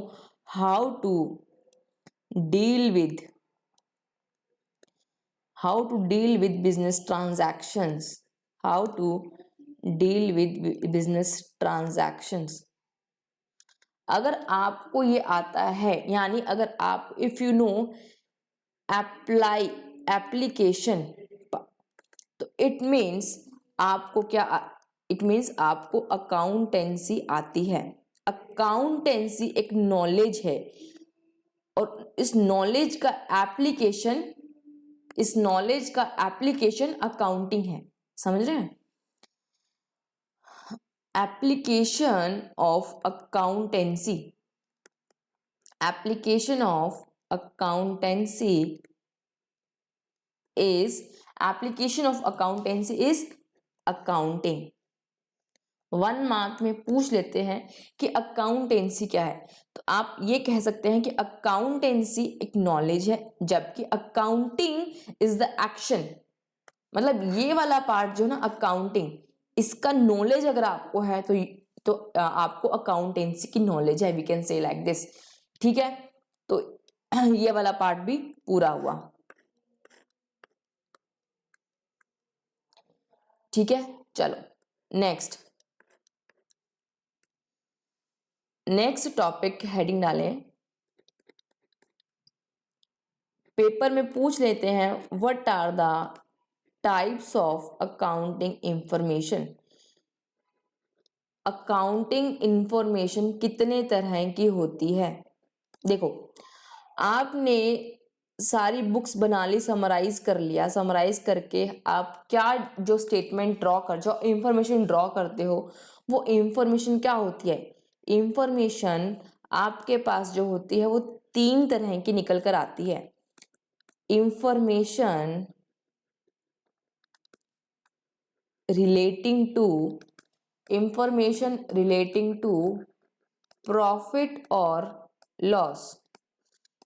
how to deal with how to deal with business transactions, how to deal with business transactions, अगर आपको ये आता है, यानी अगर आप if you know apply application, तो इट मीन्स आपको क्या, इट मीन्स आपको अकाउंटेंसी आती है। अकाउंटेंसी एक नॉलेज है और इस नॉलेज का एप्लीकेशन, इस नॉलेज का एप्लीकेशन अकाउंटिंग है। समझ रहे हैं? Application of accountancy, application of accountancy is, application of accountancy is accounting। 1 mark में पूछ लेते हैं कि अकाउंटेंसी क्या है, तो आप ये कह सकते हैं कि अकाउंटेंसी एक नॉलेज है, जबकि अकाउंटिंग इज द एक्शन। मतलब ये वाला पार्ट जो ना अकाउंटिंग, इसका नॉलेज अगर आपको है तो आपको अकाउंटेंसी की नॉलेज है, we can say like this. ठीक है, तो ये वाला पार्ट भी पूरा हुआ। ठीक है, चलो नेक्स्ट टॉपिक हेडिंग डालें। पेपर में पूछ लेते हैं what are the types of accounting information. Accounting information कितने तरह की होती है? देखो, आपने सारी बुक्स बना ली, समराइज कर लिया, समराइज करके आप क्या जो स्टेटमेंट ड्रॉ कर, जो इंफॉर्मेशन ड्रॉ करते हो, वो इंफॉर्मेशन क्या होती है? इंफॉर्मेशन आपके पास जो होती है वो 3 तरह की निकल कर आती है। इंफॉर्मेशन रिलेटिंग टू प्रॉफिट और लॉस,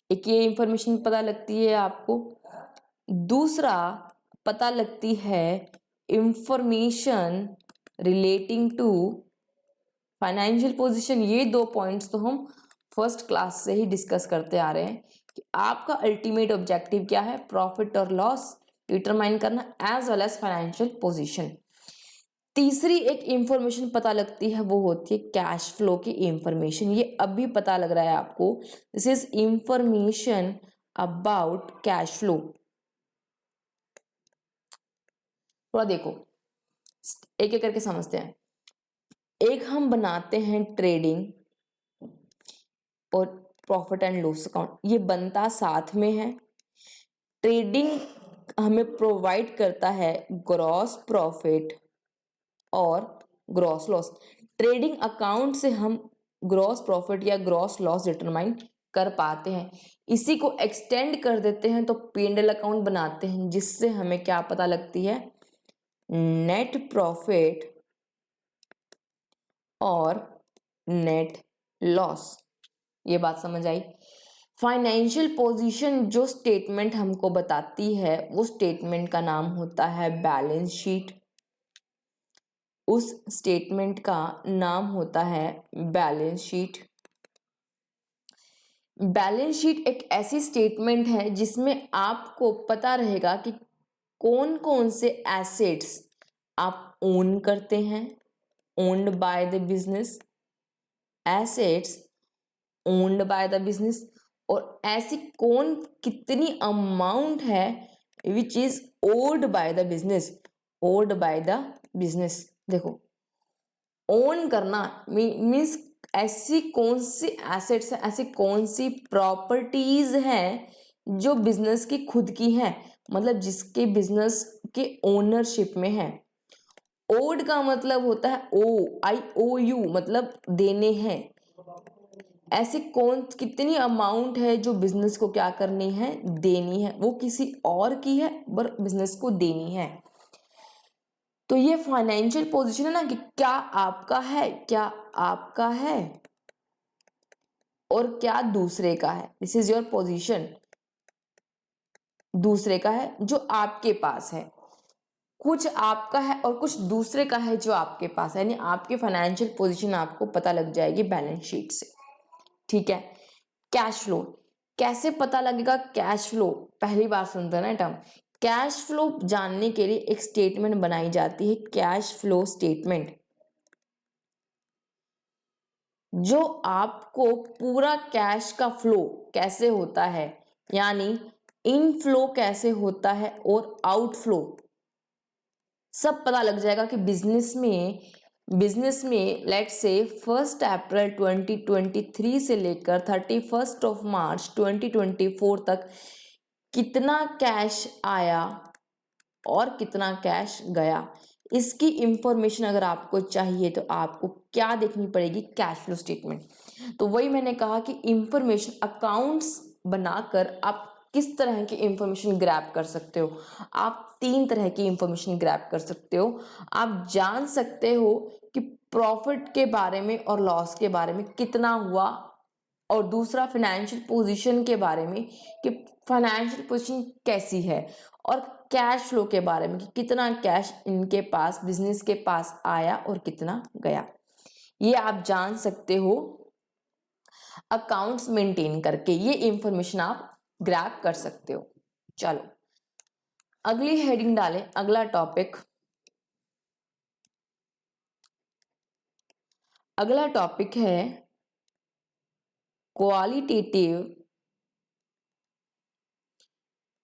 एक ये इंफॉर्मेशन पता लगती है आपको। दूसरा पता लगती है information relating to financial position. ये 2 पॉइंट्स तो हम फर्स्ट क्लास से ही डिस्कस करते आ रहे हैं कि आपका अल्टीमेट ऑब्जेक्टिव क्या है, प्रॉफिट और लॉस डिटरमाइन करना as well as financial position. तीसरी एक इंफॉर्मेशन पता लगती है, वो होती है कैश फ्लो की इंफॉर्मेशन। ये अभी पता लग रहा है आपको, this is information about cash flow. थोड़ा देखो, एक एक करके समझते हैं। एक हम बनाते हैं ट्रेडिंग और प्रॉफिट एंड लॉस अकाउंट, ये बनता साथ में है। ट्रेडिंग हमें प्रोवाइड करता है ग्रॉस प्रॉफिट और ग्रॉस लॉस। ट्रेडिंग अकाउंट से हम ग्रॉस प्रॉफिट या ग्रॉस लॉस डिटरमाइन कर पाते हैं। इसी को एक्सटेंड कर देते हैं तो P&L अकाउंट बनाते हैं, जिससे हमें क्या पता लगती है, नेट प्रॉफिट और नेट लॉस। ये बात समझ आई? फाइनेंशियल पोजीशन जो स्टेटमेंट हमको बताती है, वो स्टेटमेंट का नाम होता है बैलेंस शीट। उस स्टेटमेंट का नाम होता है बैलेंस शीट। बैलेंस शीट एक ऐसी स्टेटमेंट है जिसमें आपको पता रहेगा कि कौन कौन से एसेट्स आप ओन करते हैं, owned by the business, assets owned by the business, और ऐसी कौन कितनी अमाउंट है which is owed by the business, owed by the business. देखो, ओन करना मीन्स ऐसी कौन सी एसेट्स है, ऐसी कौन सी प्रॉपर्टीज हैं जो बिजनेस की खुद की हैं, मतलब जिसके बिजनेस के ओनरशिप में है। ओड का मतलब होता है OIOU, मतलब देने हैं। ऐसी कौन कितनी अमाउंट है जो बिजनेस को क्या करनी है, देनी है, वो किसी और की है पर बिजनेस को देनी है। तो ये फाइनेंशियल पोजीशन है ना, कि क्या आपका है, क्या आपका है और क्या दूसरे का है। दिस इज योर पोजीशन, दूसरे का है जो आपके पास है। कुछ आपका है और कुछ दूसरे का है जो आपके पास है, यानी आपकी फाइनेंशियल पोजीशन आपको पता लग जाएगी बैलेंस शीट से। ठीक है, कैश फ्लो कैसे पता लगेगा? कैश फ्लो पहली बार सुनते हैं ना टर्म। कैश फ्लो जानने के लिए एक स्टेटमेंट बनाई जाती है, कैश फ्लो स्टेटमेंट, जो आपको पूरा कैश का फ्लो कैसे होता है, यानी इनफ्लो कैसे होता है और आउटफ्लो सब पता लग जाएगा कि बिजनेस में लेट्स से 1 अप्रैल 2023 से लेकर 31 मार्च 2024 तक कितना कैश आया और कितना कैश गया। इसकी इंफॉर्मेशन अगर आपको चाहिए तो आपको क्या देखनी पड़ेगी, कैश फ्लो स्टेटमेंट। तो वही मैंने कहा कि इंफॉर्मेशन अकाउंट्स बनाकर आप किस तरह की इंफॉर्मेशन ग्रैब कर सकते हो। आप 3 तरह की इंफॉर्मेशन ग्रैब कर सकते हो। आप जान सकते हो कि प्रॉफिट के बारे में और लॉस के बारे में कितना हुआ, और दूसरा फाइनेंशियल पोजीशन के बारे में कि फाइनेंशियल पोजीशन कैसी है, और कैश फ्लो के बारे में कि कितना कैश इनके पास बिजनेस के पास आया और कितना गया। ये आप जान सकते हो अकाउंट्स मेंटेन करके। ये इंफॉर्मेशन आप ग्रैब कर सकते हो। चलो अगली हेडिंग डालें, अगला टॉपिक। अगला टॉपिक है qualitative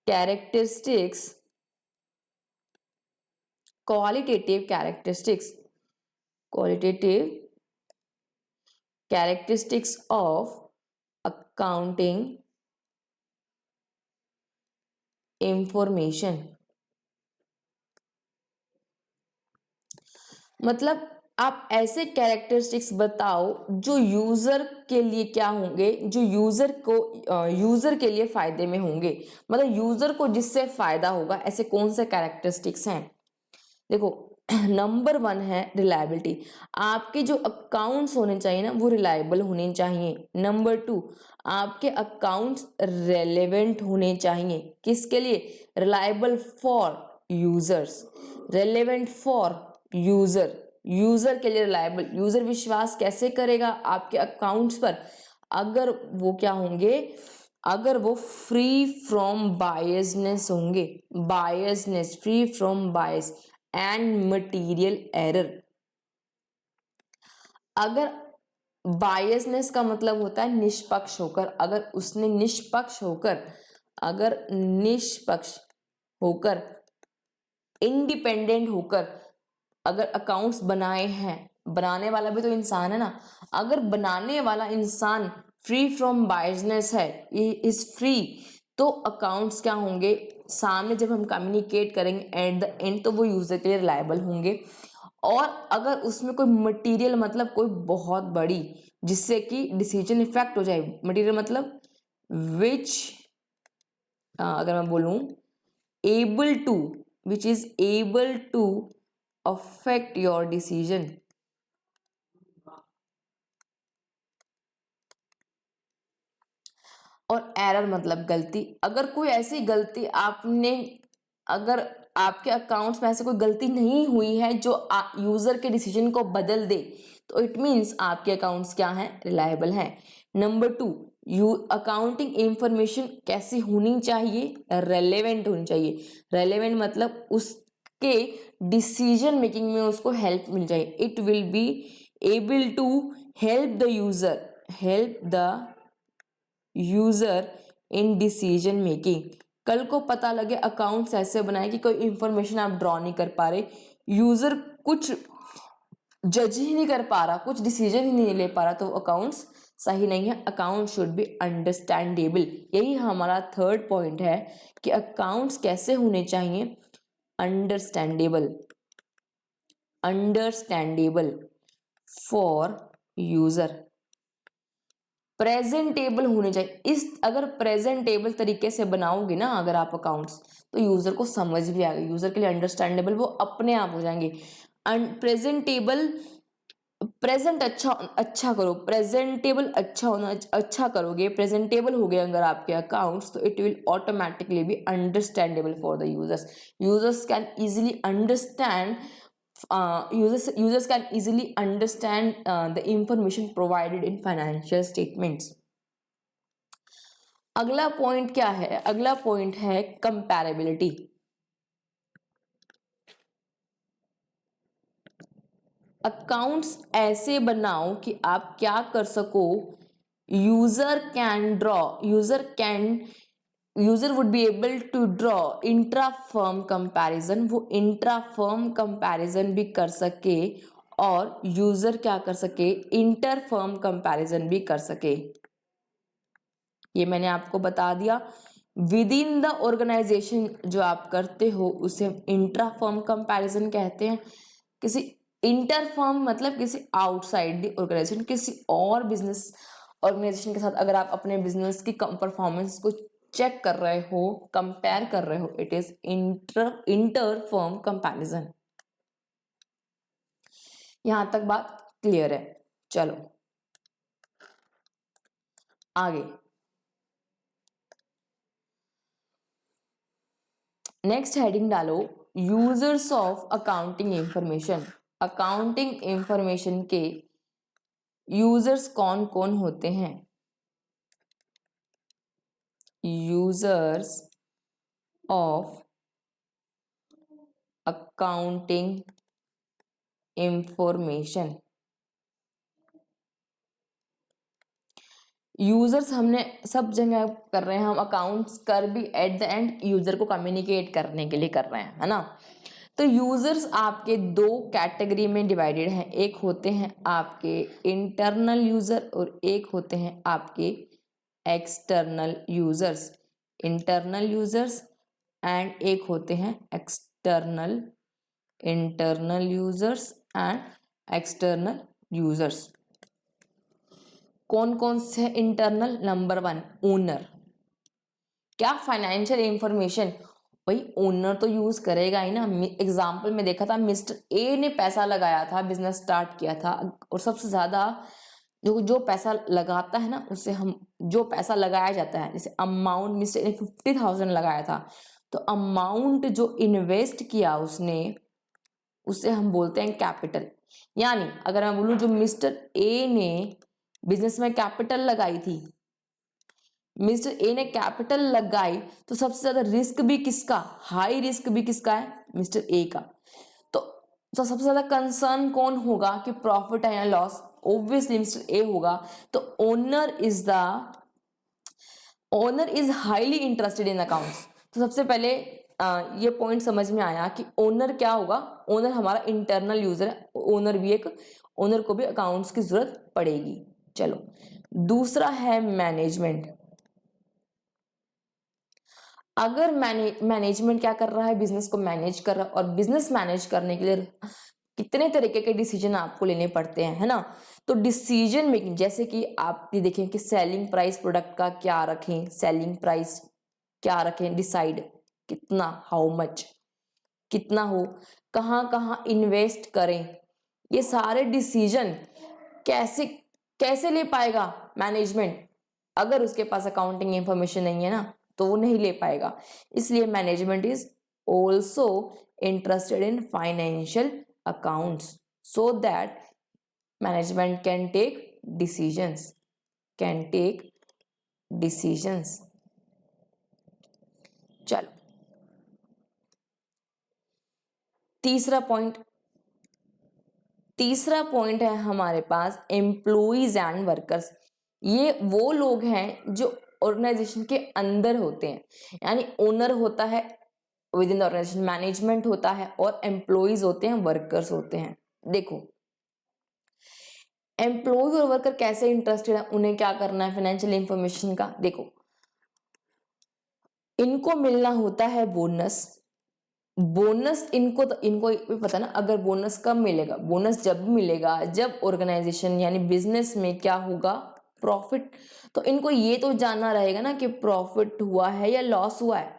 characteristics, qualitative characteristics of accounting information। मतलब आप ऐसे कैरेक्टरिस्टिक्स बताओ जो यूजर के लिए क्या होंगे, जो यूजर के लिए फायदे में होंगे, मतलब यूजर को जिससे फायदा होगा, ऐसे कौन से कैरेक्टरिस्टिक्स हैं। देखो नंबर 1 है रिलायबिलिटी। आपके जो अकाउंट्स होने चाहिए ना वो रिलायबल होने चाहिए। नंबर 2, आपके अकाउंट्स रेलेवेंट होने चाहिए। किसके लिए? Reliable for users, relevant for user के लिए रिलायबल। यूजर विश्वास कैसे करेगा आपके अकाउंट्स पर? अगर वो क्या होंगे, अगर वो फ्री फ्रॉम बायसनेस होंगे, biasness, free from bias and material error. अगर बायसनेस का मतलब होता है निष्पक्ष होकर, अगर उसने निष्पक्ष होकर इंडिपेंडेंट होकर अगर अकाउंट्स बनाए हैं, बनाने वाला भी तो इंसान है ना। अगर बनाने वाला इंसान फ्री फ्रॉम बायसनेस है, इज फ्री, तो अकाउंट्स क्या होंगे, सामने जब हम कम्युनिकेट करेंगे एट द एंड तो वो यूजर के लिए रिलायबल होंगे। और अगर उसमें कोई मटेरियल मतलब कोई बहुत बड़ी जिससे कि डिसीजन इफेक्ट हो जाए, मटेरियल मतलब विच अगर मैं बोलूं which is able to affect your decision. और एरर मतलब गलती। अगर कोई ऐसी गलती अगर आपके अकाउंट्स में ऐसे कोई गलती नहीं हुई है जो यूजर के डिसीजन को बदल दे, तो इट मींस आपके अकाउंट्स क्या हैं, रिलायबल हैं। नंबर 2, अकाउंटिंग इंफॉर्मेशन कैसी होनी चाहिए, रेलेवेंट होनी चाहिए। रेलेवेंट मतलब उसके डिसीजन मेकिंग में उसको हेल्प मिल जाए। It will be able to help the user in decision making. कल को पता लगे अकाउंट्स ऐसे बनाए कि कोई इंफॉर्मेशन आप ड्रॉ नहीं कर पा रहे, यूजर कुछ जज ही नहीं कर पा रहा, कुछ डिसीजन ही नहीं ले पा रहा, तो अकाउंट्स सही नहीं है। Account should be understandable. यही हमारा थर्ड पॉइंट है कि अकाउंट्स कैसे होने चाहिए, अंडरस्टैंडेबल फॉर यूजर, प्रेजेंटेबल होने चाहिए। अगर प्रेजेंटेबल तरीके से बनाओगे ना अगर आप अकाउंट्स, तो यूजर को समझ भी आएगा, यूजर के लिए अंडरस्टैंडेबल वो अपने आप हो जाएंगे। प्रेजेंटेबल, प्रेजेंट अच्छा करो, प्रेजेंटेबल अच्छा करोगे, प्रेजेंटेबल हो गए अगर आपके अकाउंट्स, तो it will automatically be understandable for the users can easily understand users can easily understand the information provided in financial statements। अगला पॉइंट क्या है? अगला पॉइंट है कंपैरेबिलिटी। अकाउंट्स ऐसे बनाओ कि आप क्या कर सको, user can user would be able to draw intra firm comparison, वो इंट्रा फर्म कंपैरिजन भी कर सके और यूजर क्या कर सके, इंटर फर्म कंपैरिजन भी कर सके। ये मैंने आपको बता दिया। विद इन द ऑर्गेनाइजेशन जो आप करते हो उसे इंट्रा फर्म कंपैरिजन कहते हैं। किसी इंटर फर्म मतलब किसी आउटसाइड द ऑर्गेनाइजेशन, किसी और बिजनेस ऑर्गेनाइजेशन के साथ अगर आप अपने बिजनेस की परफॉर्मेंस को चेक कर रहे हो, कंपेयर कर रहे हो, it is inter firm comparison. यहां तक बात क्लियर है। चलो आगे, नेक्स्ट हेडिंग डालो, users of accounting information. Accounting information के यूजर्स कौन कौन होते हैं? Users of accounting information. Users हमने सब जगह कर रहे हैं, हम अकाउंट्स कर भी एट द एंड यूजर को कम्युनिकेट करने के लिए कर रहे हैं, है ना। तो यूजर्स आपके दो कैटेगरी में डिवाइडेड हैं, एक होते हैं आपके इंटरनल यूजर और एक होते हैं आपके external users. Internal users and एक होते हैं external, internal users and external users. कौन कौन से इंटरनल? Number 1 owner. क्या फाइनेंशियल इंफॉर्मेशन, भाई ओनर तो यूज करेगा ही ना। एग्जाम्पल में देखा था, मिस्टर ए ने पैसा लगाया था, बिजनेस स्टार्ट किया था, और सबसे ज्यादा जो जो पैसा लगाता है ना उसे हम, जो पैसा लगाया जाता है, जैसे अमाउंट मिस्टर ए ने 50,000 लगाया था, तो अमाउंट जो इन्वेस्ट किया उसने उसे हम बोलते हैं कैपिटल। यानी अगर मैं बोलूं जो मिस्टर ए ने बिजनेस में कैपिटल लगाई थी, मिस्टर ए ने कैपिटल लगाई, तो सबसे ज्यादा रिस्क भी किसका, हाई रिस्क भी किसका है? मिस्टर ए का। तो सबसे ज्यादा कंसर्न कौन होगा कि प्रॉफिट है या लॉस? ऑब्वियसली मिस्टर ए होगा। तो owner is highly interested in accounts. तो सबसे पहले ये पॉइंट समझ में आया कि ओनर क्या होगा, ओनर हमारा इंटरनल यूजर है, ओनर को भी अकाउंट्स की जरूरत पड़ेगी। चलो दूसरा है मैनेजमेंट। अगर मैनेजमेंट क्या कर रहा है, बिजनेस को मैनेज कर रहा है, और बिजनेस मैनेज करने के लिए कितने तरीके के डिसीजन आपको लेने पड़ते हैं, है ना। तो डिसीजन मेकिंग, जैसे कि आप ये देखें कि सेलिंग प्राइस प्रोडक्ट का क्या रखें, सेलिंग प्राइस क्या रखें, डिसाइड कितना, हाउ मच, कितना हो, कहाँ कहाँ इन्वेस्ट करें, ये सारे डिसीजन कैसे कैसे ले पाएगा मैनेजमेंट? अगर उसके पास अकाउंटिंग इंफॉर्मेशन नहीं है ना तो वो नहीं ले पाएगा। इसलिए management is also interested in financial accounts so that management can take decisions, can take decisions. चलो तीसरा पॉइंट है हमारे पास एम्प्लॉइज एंड वर्कर्स। ये वो लोग हैं जो ऑर्गेनाइजेशन के अंदर होते हैं, यानी ओनर होता है within the organisation, management होता है, और एम्प्लॉइज होते हैं, वर्कर्स होते हैं। देखो एम्प्लॉय और वर्कर कैसे इंटरेस्टेड है, उन्हें क्या करना है फाइनेंशियल इंफॉर्मेशन का? देखो इनको मिलना होता है बोनस। बोनस इनको भी पता ना, अगर बोनस कब मिलेगा, बोनस जब मिलेगा जब ऑर्गेनाइजेशन यानी बिजनेस में क्या होगा, प्रॉफिट। तो इनको ये तो जानना रहेगा ना कि प्रॉफिट हुआ है या लॉस हुआ है।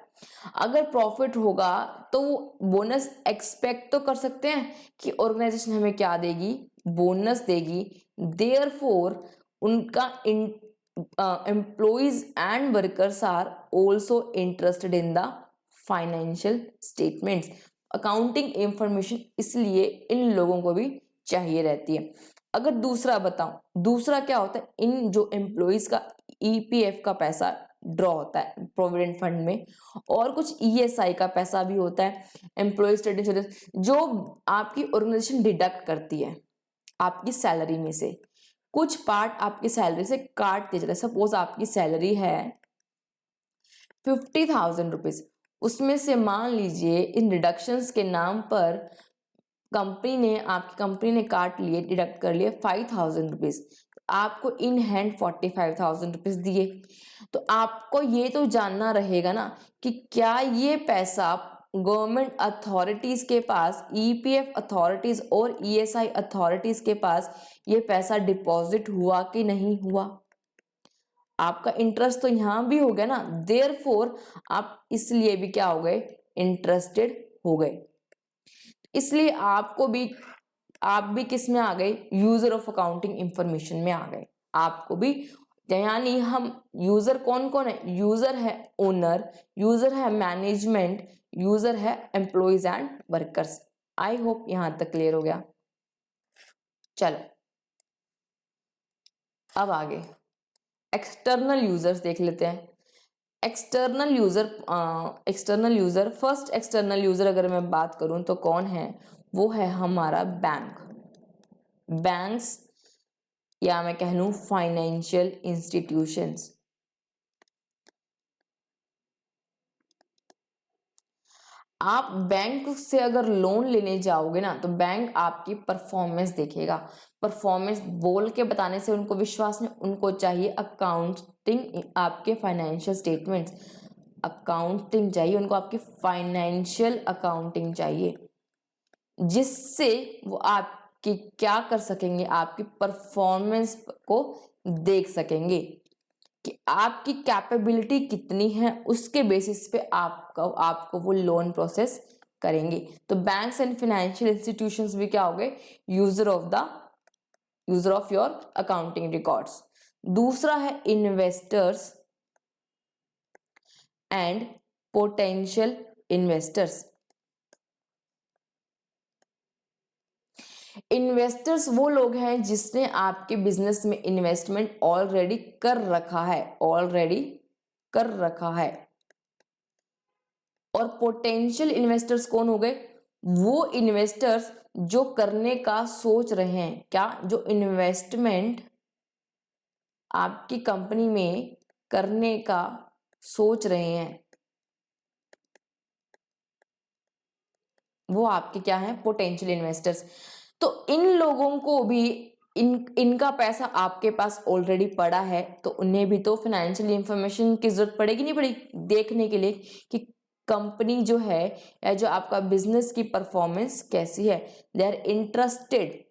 अगर प्रॉफिट होगा तो बोनस एक्सपेक्ट तो कर सकते हैं कि ऑर्गेनाइजेशन हमें क्या देगी, बोनस देगी। देयरफॉर उनका employees and workers are also interested in the financial statements. Accounting information इसलिए इन लोगों को भी चाहिए रहती है। अगर दूसरा बताऊं, दूसरा क्या होता है, इन जो एम्प्लॉइज का ईपीएफ का पैसा ड्रॉ होता है प्रोविडेंट फंड में, और कुछ ईएसआई का पैसा भी होता है, एम्प्लॉय स्टेटमेंट, जो आपकी ऑर्गेनाइजेशन डिडक्ट करती है आपकी सैलरी में से। कुछ पार्ट आपकी सैलरी से काट दिया जाता है। सपोज आपकी सैलरी है 50,000 रुपीज, उसमें से मान लीजिए इन डिडक्शंस के नाम पर आपकी कंपनी ने काट लिए, डिडक्ट कर लिए 5,000 रुपीज, आपको इन हैंड 45,000 रुपीज दिए। तो आपको ये तो जानना रहेगा ना कि क्या ये पैसा गवर्नमेंट अथॉरिटीज के पास, ईपीएफ अथॉरिटीज और ईएसआई अथॉरिटीज के पास ये पैसा डिपॉजिट हुआ कि नहीं हुआ। आपका इंटरेस्ट तो यहां भी हो गया ना, देयरफॉर आप इसलिए भी क्या हो गए, इंटरेस्टेड हो गए। इसलिए आप भी किस में आ गए, यूजर ऑफ अकाउंटिंग इंफॉर्मेशन में आ गए। आपको भी, यानी हम यूजर कौन कौन है, यूजर है ओनर, यूजर है मैनेजमेंट, यूजर है employees and workers. I hope यहां तक क्लियर हो गया। चलो अब आगे एक्सटर्नल यूजर्स देख लेते हैं। External user first external user अगर मैं बात करूं तो कौन है, वो है हमारा बैंक्स, या मैं कह लूं फाइनेंशियल इंस्टीट्यूशंस। आप बैंक से अगर लोन लेने जाओगे ना तो बैंक आपकी परफॉर्मेंस देखेगा। परफॉर्मेंस बोल के बताने से उनको विश्वास नहीं, उनको चाहिए अकाउंटिंग, आपके फाइनेंशियल स्टेटमेंट्स, अकाउंटिंग चाहिए उनको, आपकी फाइनेंशियल अकाउंटिंग चाहिए, जिससे वो आपकी क्या कर सकेंगे, आपकी परफॉर्मेंस को देख सकेंगे कि आपकी कैपेबिलिटी कितनी है, उसके बेसिस पे आपको वो लोन प्रोसेस करेंगे। तो बैंक्स एंड फाइनेंशियल इंस्टीट्यूशंस भी क्या हो गए, user of your accounting records. दूसरा है investors and potential investors. Investors वो लोग हैं जिसने आपके बिजनेस में इन्वेस्टमेंट ऑलरेडी कर रखा है। और पोटेंशियल इन्वेस्टर्स कौन हो गए, वो इन्वेस्टर्स जो करने का सोच रहे हैं, क्या, जो इन्वेस्टमेंट आपकी कंपनी में करने का सोच रहे हैं, वो आपके क्या है, पोटेंशियल इन्वेस्टर्स। तो इन लोगों को भी इनका पैसा आपके पास ऑलरेडी पड़ा है, तो उन्हें भी तो फाइनेंशियल इंफॉर्मेशन की जरूरत पड़ेगी नहीं पड़ेगी, देखने के लिए कि कंपनी जो है या जो आपका बिजनेस की परफॉर्मेंस कैसी है। दे आर इंटरेस्टेड,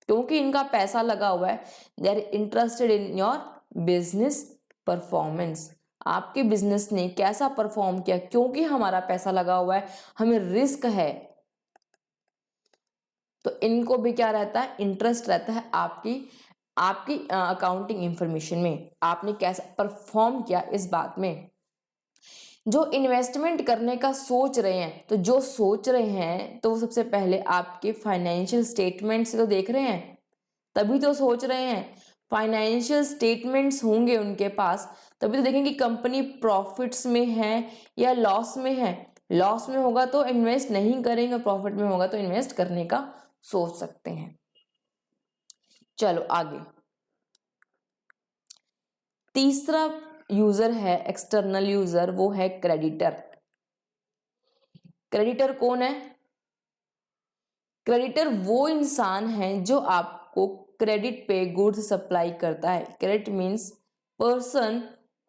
क्योंकि इनका पैसा लगा हुआ है, they are interested in your business performance. आपके बिजनेस ने कैसा परफॉर्म किया, क्योंकि हमारा पैसा लगा हुआ है, हमें रिस्क है, तो इनको भी क्या रहता है, इंटरेस्ट रहता है आपकी अकाउंटिंग इंफॉर्मेशन में, आपने कैसा परफॉर्म किया इस बात में। जो इन्वेस्टमेंट करने का सोच रहे हैं, तो जो सोच रहे हैं तो वो सबसे पहले आपके फाइनेंशियल स्टेटमेंट से तो देख रहे हैं, तभी तो सोच रहे हैं। फाइनेंशियल स्टेटमेंट्स होंगे उनके पास, तभी तो देखेंगे कंपनी प्रॉफिट्स में है या लॉस में है। लॉस में होगा तो इन्वेस्ट नहीं करेंगे, प्रॉफिट में होगा तो इन्वेस्ट करने का सोच सकते हैं। चलो आगे, तीसरा यूजर है एक्सटर्नल यूजर, वो है क्रेडिटर। क्रेडिटर कौन है, क्रेडिटर वो इंसान है जो आपको क्रेडिट पे गुड्स सप्लाई करता है। Credit means person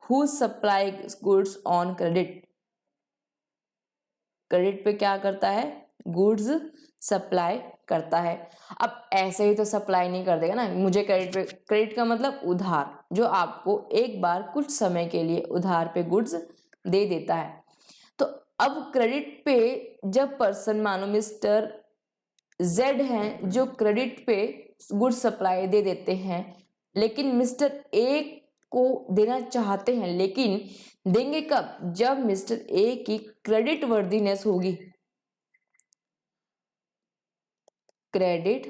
who supply goods on credit. Credit पे क्या करता है, गुड्स सप्लाई करता है। अब ऐसे ही तो सप्लाई नहीं कर देगा ना मुझे क्रेडिट पे, क्रेडिट का मतलब उधार, जो आपको एक बार कुछ समय के लिए उधार पे गुड्स दे देता है। तो अब क्रेडिट पे जब पर्सन, मानो मिस्टर जेड हैं जो क्रेडिट पे गुड सप्लाई दे देते हैं, लेकिन मिस्टर ए को देना चाहते हैं, लेकिन देंगे कब, जब मिस्टर ए की क्रेडिट वर्दीनेस होगी। क्रेडिट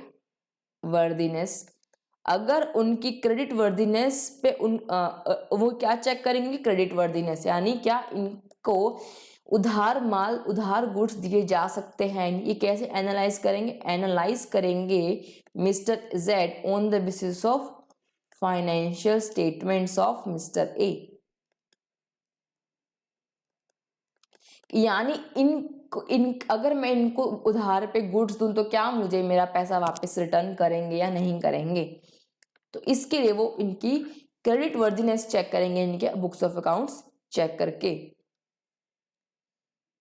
वर्दीनेस, अगर उनकी क्रेडिट वर्दीनेस पे वो क्या चेक करेंगे, क्रेडिट वर्दीनेस, यानी क्या इनको उधार गुड्स दिए जा सकते हैं। ये कैसे एनालाइज करेंगे mister Z on the basis of financial statements of mister A. यानी इन अगर मैं इनको उधार पे गुड्स दूं तो क्या मुझे मेरा पैसा वापस रिटर्न करेंगे या नहीं करेंगे। तो इसके लिए वो इनकी क्रेडिट वर्दीनेस चेक करेंगे, इनके बुक्स ऑफ अकाउंट्स चेक करके।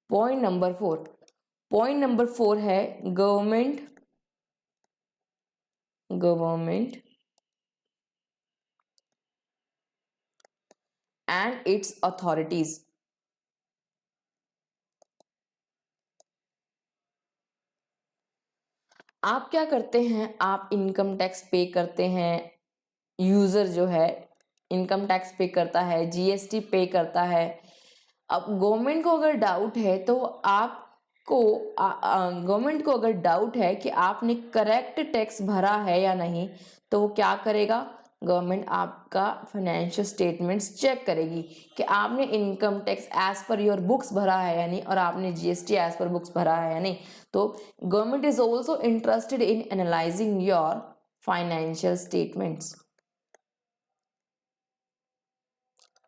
पॉइंट नंबर 4 है गवर्नमेंट एंड इट्स अथॉरिटीज। आप क्या करते हैं, आप इनकम टैक्स पे करते हैं, यूजर जो है इनकम टैक्स पे करता है, जीएसटी पे करता है। अब गवर्नमेंट को अगर डाउट है तो आपको गवर्नमेंट को अगर डाउट है कि आपने करेक्ट टैक्स भरा है या नहीं, तो वो क्या करेगा, गवर्नमेंट आपका फाइनेंशियल स्टेटमेंट्स चेक करेगी कि आपने income tax as per your books भरा है या नहीं, और आपने जीएसटी एज पर बुक्स भरा है या नहीं। तो government is also interested in analysing your financial statements.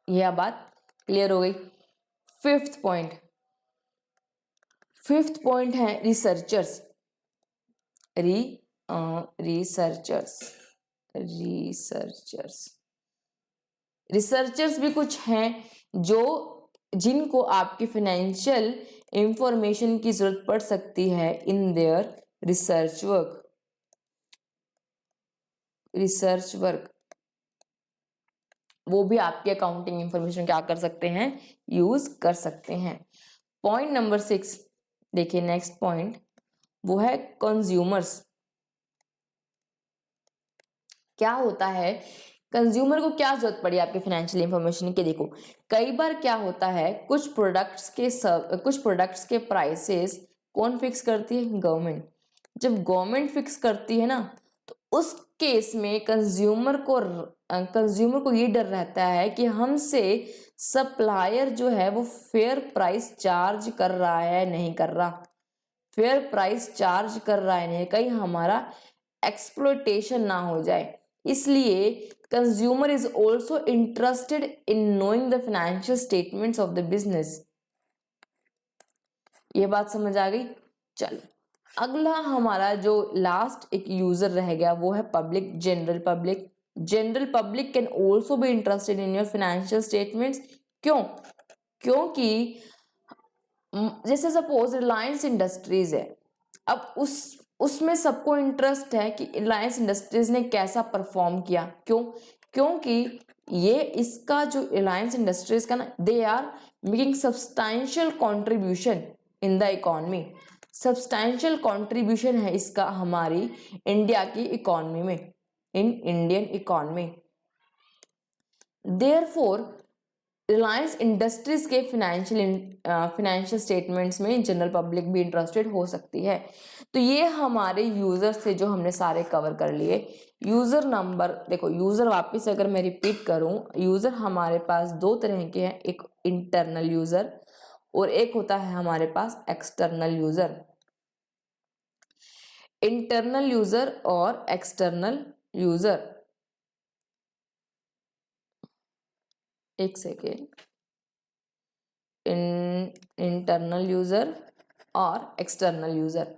यह बात क्लियर हो गई। फिफ्थ पॉइंट है रिसर्चर्स। रिसर्चर्स भी कुछ हैं जो जिनको आपकी फाइनेंशियल इंफॉर्मेशन की जरूरत पड़ सकती है इन देयर रिसर्च वर्क। वो भी आपकी अकाउंटिंग इंफॉर्मेशन क्या कर सकते हैं, यूज कर सकते हैं। पॉइंट नंबर 6 देखिए, नेक्स्ट पॉइंट वो है कंज्यूमर्स। क्या होता है, कंज्यूमर को क्या जरूरत पड़ी आपके फाइनेंशियल इंफॉर्मेशन की। देखो, कई बार क्या होता है, कुछ प्रोडक्ट्स के प्राइसेस कौन फिक्स करती है, गवर्नमेंट। जब गवर्नमेंट फिक्स करती है ना, तो उस केस में कंज्यूमर को ये डर रहता है कि हमसे सप्लायर जो है वो फेयर प्राइस चार्ज कर रहा है नहीं कर रहा, कहीं हमारा एक्सप्लॉयटेशन ना हो जाए। इसलिए consumer is also interested in knowing the financial statements of the business. ये बात समझ आ गई। चलो, अगला हमारा जो लास्ट एक यूजर रह गया वो है public, general public can also be interested in your financial statements. क्योंकि जैसे सपोज रिलायंस इंडस्ट्रीज है, अब उसमें सबको इंटरेस्ट है कि रिलायंस इंडस्ट्रीज ने कैसा परफॉर्म किया। क्योंकि ये इसका जो रिलायंस इंडस्ट्रीज का ना, they are making substantial contribution in the economy. Substantial contribution है इसका हमारी इंडिया की इकोनॉमी में, in Indian economy. Therefore Reliance Industries के फाइनेंशियल स्टेटमेंट्स में जनरल पब्लिक भी इंटरेस्टेड हो सकती है। तो ये हमारे यूजर से जो हमने सारे कवर कर लिए। यूजर नंबर देखो, यूजर वापस अगर मैं रिपीट करूं, यूजर हमारे पास दो तरह के हैं, एक इंटरनल यूजर और एक होता है हमारे पास एक्सटर्नल यूजर। इंटरनल यूजर और एक्सटर्नल यूजर, एक सेकेंड, इंटरनल यूजर और एक्सटर्नल यूजर।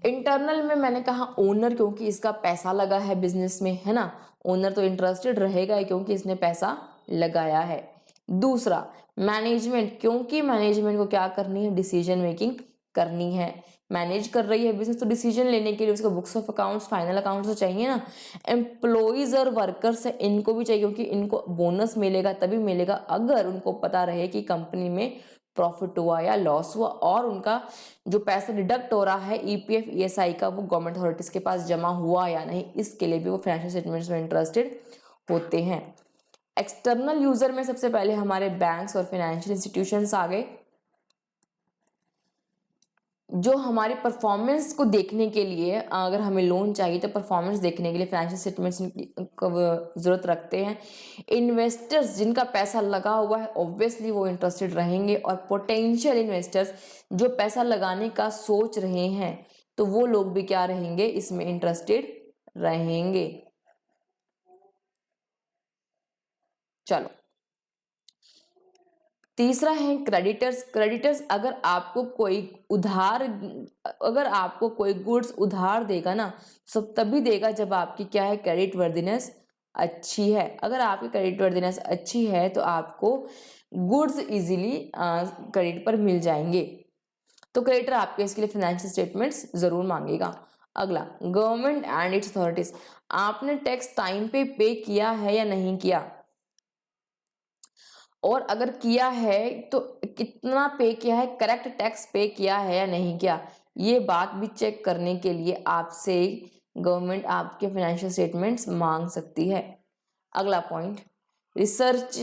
इंटरनल में मैंने कहा ओनर, क्योंकि इसका पैसा लगा है बिजनेस में, है ना, ओनर तो इंटरेस्टेड रहेगा ही क्योंकि इसने पैसा लगाया है। दूसरा मैनेजमेंट, क्योंकि मैनेजमेंट को क्या करनी है, डिसीजन मेकिंग करनी है, मैनेज कर रही है बिजनेस, तो डिसीजन लेने के लिए उसको books of accounts, final accounts तो चाहिए ना। एम्प्लॉइज और वर्कर्स है, इनको भी चाहिए, क्योंकि इनको बोनस मिलेगा तभी मिलेगा अगर उनको पता रहे कि कंपनी में प्रॉफिट हुआ या लॉस हुआ, और उनका जो पैसा डिडक्ट हो रहा है ईपीएफ ईएसआई का, वो गवर्नमेंट अथॉरिटीज के पास जमा हुआ या नहीं, इसके लिए भी वो फाइनेंशियल स्टेटमेंट्स में इंटरेस्टेड होते हैं। एक्सटर्नल यूजर में सबसे पहले हमारे बैंक्स और फाइनेंशियल इंस्टीट्यूशंस आ गए, जो हमारी परफॉर्मेंस को देखने के लिए, अगर हमें लोन चाहिए तो परफॉर्मेंस देखने के लिए फाइनेंशियल स्टेटमेंट्स की जरूरत रखते हैं। इन्वेस्टर्स जिनका पैसा लगा हुआ है ऑब्वियसली वो इंटरेस्टेड रहेंगे, और पोटेंशियल इन्वेस्टर्स जो पैसा लगाने का सोच रहे हैं तो वो लोग भी क्या रहेंगे, इसमें इंटरेस्टेड रहेंगे। चलो, तीसरा है क्रेडिटर्स। क्रेडिटर्स अगर आपको कोई गुड्स उधार देगा ना, सब तभी देगा जब आपकी क्या है, क्रेडिट वर्दिनेस अच्छी है। अगर आपकी क्रेडिट वर्दिनेस अच्छी है तो आपको गुड्स इजीली क्रेडिट पर मिल जाएंगे। तो क्रेडिटर आपके इसके लिए फाइनेंशियल स्टेटमेंट्स जरूर मांगेगा। अगला, गवर्नमेंट एंड इट्स अथॉरिटीज। आपने टैक्स टाइम पे किया है या नहीं किया, और अगर किया है तो कितना पे किया है, करेक्ट टैक्स पे किया है या नहीं किया, ये बात भी चेक करने के लिए आपसे गवर्नमेंट आपके फाइनेंशियल स्टेटमेंट्स मांग सकती है। अगला पॉइंट, रिसर्च।